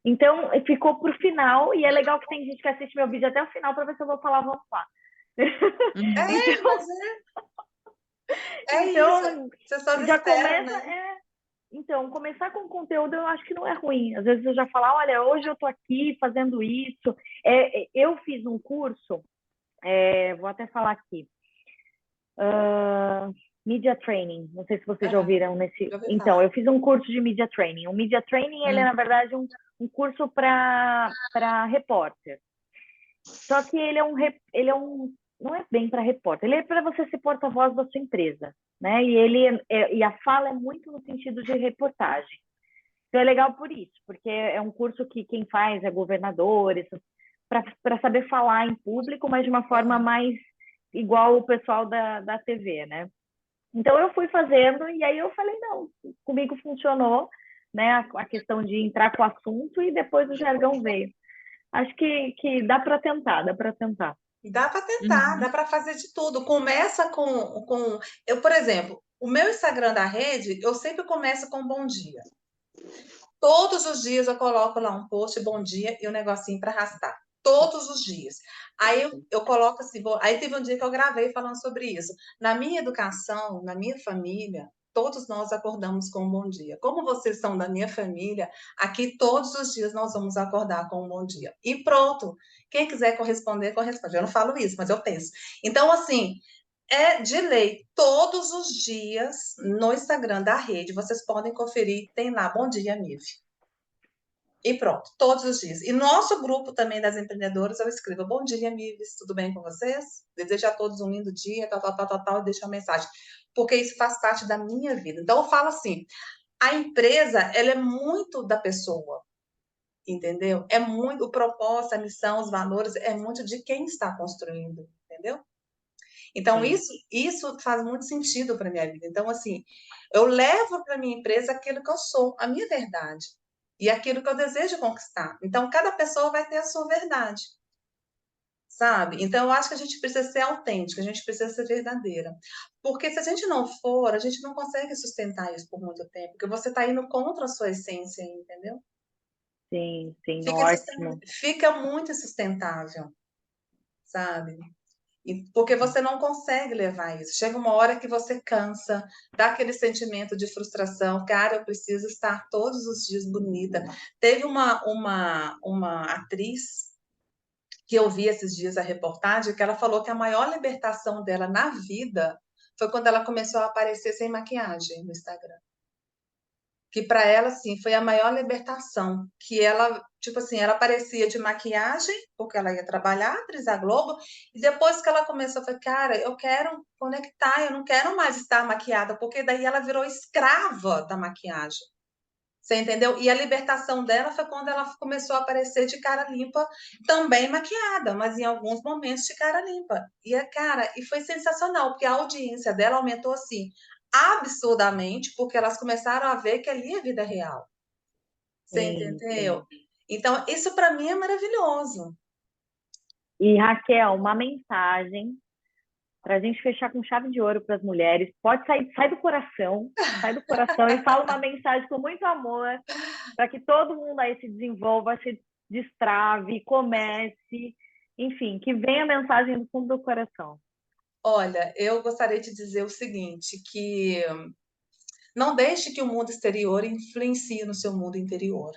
Então, ficou pro final, e é legal que tem gente que assiste meu vídeo até o final para ver se eu vou falar, vamos lá. Uhum. Então, mas é isso. então As pessoas já esperam, começa, né? então, começar com conteúdo eu acho que não é ruim. Às vezes eu já falo, olha, hoje eu tô aqui fazendo isso. Eu fiz um curso, vou até falar aqui, Media Training. Não sei se vocês já Aham, ouviram nesse. já ouvi Então, falar. eu fiz um curso de Media Training. O Media Training, ele é, Hum. na verdade, um curso para repórter. Só que não é bem para repórter, ele é para você ser porta-voz da sua empresa, né? E a fala é muito no sentido de reportagem. Então é legal por isso, porque é um curso que quem faz é governadores, para saber falar em público, mas de uma forma Aham. mais igual o pessoal da TV, né? Então eu fui fazendo e aí eu falei, não, comigo funcionou, né? A questão de entrar com o assunto e depois o jargão veio. Acho que dá para tentar, dá para tentar. Dá para tentar, Uhum. dá para fazer de tudo. Começa eu, por exemplo, o meu Instagram da rede, eu sempre começo com bom dia. Todos os dias eu coloco lá um post, bom dia, e um negocinho para arrastar. Todos os dias. Aí eu coloco assim, aí teve um dia que eu gravei falando sobre isso. Na minha educação, na minha família, todos nós acordamos com um bom dia. Como vocês são da minha família, aqui todos os dias nós vamos acordar com um bom dia. E pronto. Quem quiser corresponder, corresponde. Eu não falo isso, mas eu penso. Então, assim, é de lei, todos os dias no Instagram da rede, vocês podem conferir, tem lá, bom dia, Mive. E pronto, todos os dias. E nosso grupo também das empreendedoras, eu escrevo, bom dia, Mives, tudo bem com vocês? Desejo a todos um lindo dia, tal, e deixo a mensagem. Porque isso faz parte da minha vida. Então, eu falo assim, a empresa, ela é muito da pessoa, entendeu? É muito, o propósito, a missão, os valores, é muito de quem está construindo, entendeu? Então, Sim. isso faz muito sentido para minha vida. Então, assim, eu levo para minha empresa aquilo que eu sou, a minha verdade, e aquilo que eu desejo conquistar. Então, cada pessoa vai ter a sua verdade, sabe? Então, eu acho que a gente precisa ser autêntica, a gente precisa ser verdadeira. Porque se a gente não for, a gente não consegue sustentar isso por muito tempo, porque você está indo contra a sua essência, entendeu? Sim, Fica, ótimo. fica muito insustentável, sabe? Porque você não consegue levar isso. Chega uma hora que você cansa, dá aquele sentimento de frustração. Cara, eu preciso estar todos os dias bonita. Teve uma atriz que eu vi esses dias a reportagem, que ela falou que a maior libertação dela na vida foi quando ela começou a aparecer sem maquiagem no Instagram. Que para ela, assim, foi a maior libertação. Que ela, tipo assim, ela aparecia de maquiagem, porque ela ia trabalhar, atriz da Globo, e depois que ela começou, eu falei, cara, eu quero conectar, eu não quero mais estar maquiada, porque daí ela virou escrava da maquiagem. Você entendeu? E a libertação dela foi quando ela começou a aparecer de cara limpa, também maquiada, mas em alguns momentos de cara limpa. E foi sensacional, porque a audiência dela aumentou assim absurdamente, porque elas começaram a ver que ali é vida real. Você Sim, entendeu? sim. Então, isso para mim é maravilhoso. E Raquel, uma mensagem para a gente fechar com chave de ouro para as mulheres. Pode sair, sai do coração e fala uma mensagem com muito amor para que todo mundo aí se desenvolva, se destrave, comece, enfim, que venha a mensagem do fundo do coração. Olha, eu gostaria de dizer o seguinte, que não deixe que o mundo exterior influencie no seu mundo interior.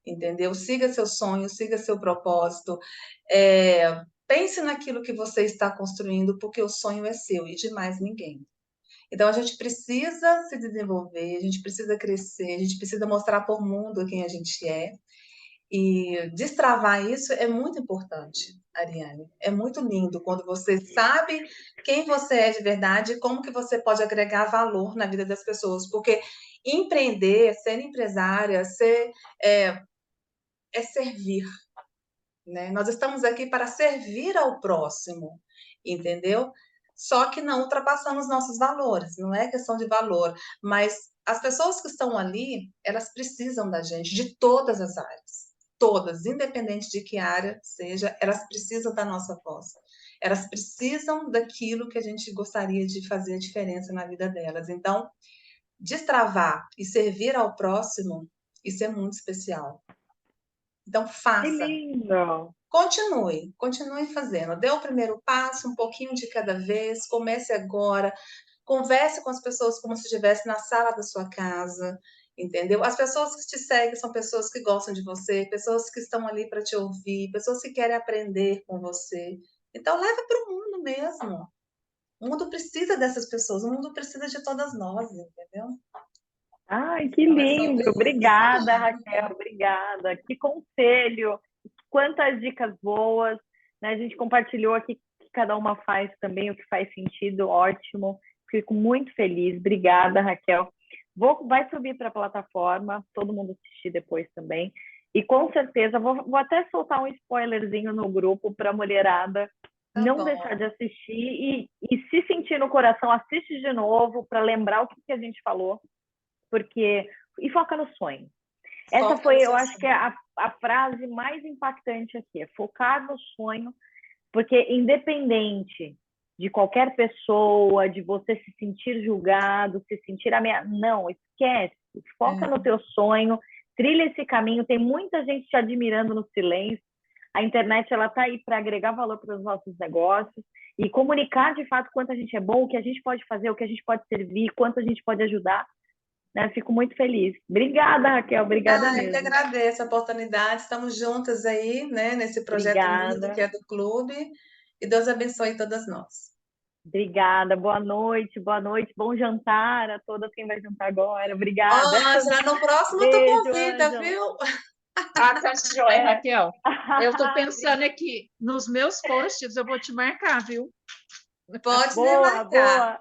Entendeu? Siga seu sonho, siga seu propósito. Pense naquilo que você está construindo, porque o sonho é seu e de mais ninguém. Então, a gente precisa se desenvolver, a gente precisa crescer, a gente precisa mostrar para o mundo quem a gente é. E destravar isso é muito importante, Ariane. É muito lindo quando você sabe quem você é de verdade e como que você pode agregar valor na vida das pessoas. Porque empreender, ser empresária, é servir, né? Nós estamos aqui para servir ao próximo, entendeu? Só que não ultrapassamos nossos valores, não é questão de valor, mas as pessoas que estão ali, elas precisam da gente, de todas as áreas, todas, independente de que área seja, elas precisam da nossa voz. Elas precisam daquilo que a gente gostaria de fazer a diferença na vida delas. Então, destravar e servir ao próximo, isso é muito especial. Então, Que faça. lindo! Continue fazendo. Dê o primeiro passo, um pouquinho de cada vez, comece agora, converse com as pessoas como se estivesse na sala da sua casa, entendeu? As pessoas que te seguem são pessoas que gostam de você, pessoas que estão ali para te ouvir, pessoas que querem aprender com você. Então, leva para o mundo mesmo. O mundo precisa dessas pessoas, o mundo precisa de todas nós, entendeu? Ai, que Então, é sobre lindo! isso. Obrigada, Raquel, obrigada. Que conselho, quantas dicas boas, né? A gente compartilhou aqui que cada uma faz também o que faz sentido, ótimo. Fico muito feliz. Obrigada, Raquel. Vai subir para a plataforma, todo mundo assistir depois também. E com certeza, vou até soltar um spoilerzinho no grupo para a mulherada Tá não deixar bom. de assistir e se sentir no coração, assiste de novo para lembrar o que a gente falou porque e foca no sonho. Essa Foca no foi, eu seu acho que sonho. é a frase mais impactante aqui, é focar no sonho, porque independente de qualquer pessoa, de você se sentir julgado, se sentir ameaçado, não, esquece, foca É. no teu sonho, trilha esse caminho, tem muita gente te admirando no silêncio, a internet ela está aí para agregar valor para os nossos negócios e comunicar de fato quanto a gente é bom, o que a gente pode fazer, o que a gente pode servir, quanto a gente pode ajudar, né? Fico muito feliz. Obrigada, Raquel. Obrigada Eu que mesmo. agradeço a oportunidade. Estamos juntas aí, né, nesse projeto lindo que Obrigada. é do clube. E Deus abençoe todas nós. Obrigada. Boa noite. Boa noite. Bom jantar a todas quem vai jantar agora. Ó, Obrigada. Ângela, no próximo tu Beijo, convida, Ângela. viu? Ah, tá joia, É. Raquel. Eu estou pensando aqui, nos meus posts eu vou te marcar, viu? Pode me Boa, marcar. boa.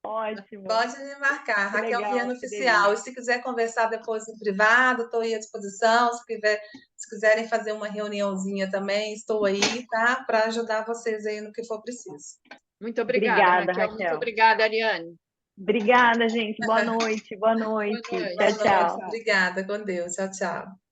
Ótimo. Pode me marcar. Que Raquel legal, Viana que Oficial. E delícia. se quiser conversar depois em privado, estou aí à disposição. Se quiserem fazer uma reuniãozinha também, estou aí, tá? Para ajudar vocês aí no que for preciso. Muito obrigada, Obrigada, Raquel. Muito Raquel. obrigada, Ariane. Obrigada, gente. Boa noite. Boa Boa noite. noite. Tchau, Boa Tchau, noite. tchau. tchau. Obrigada. Com Deus. Tchau, tchau.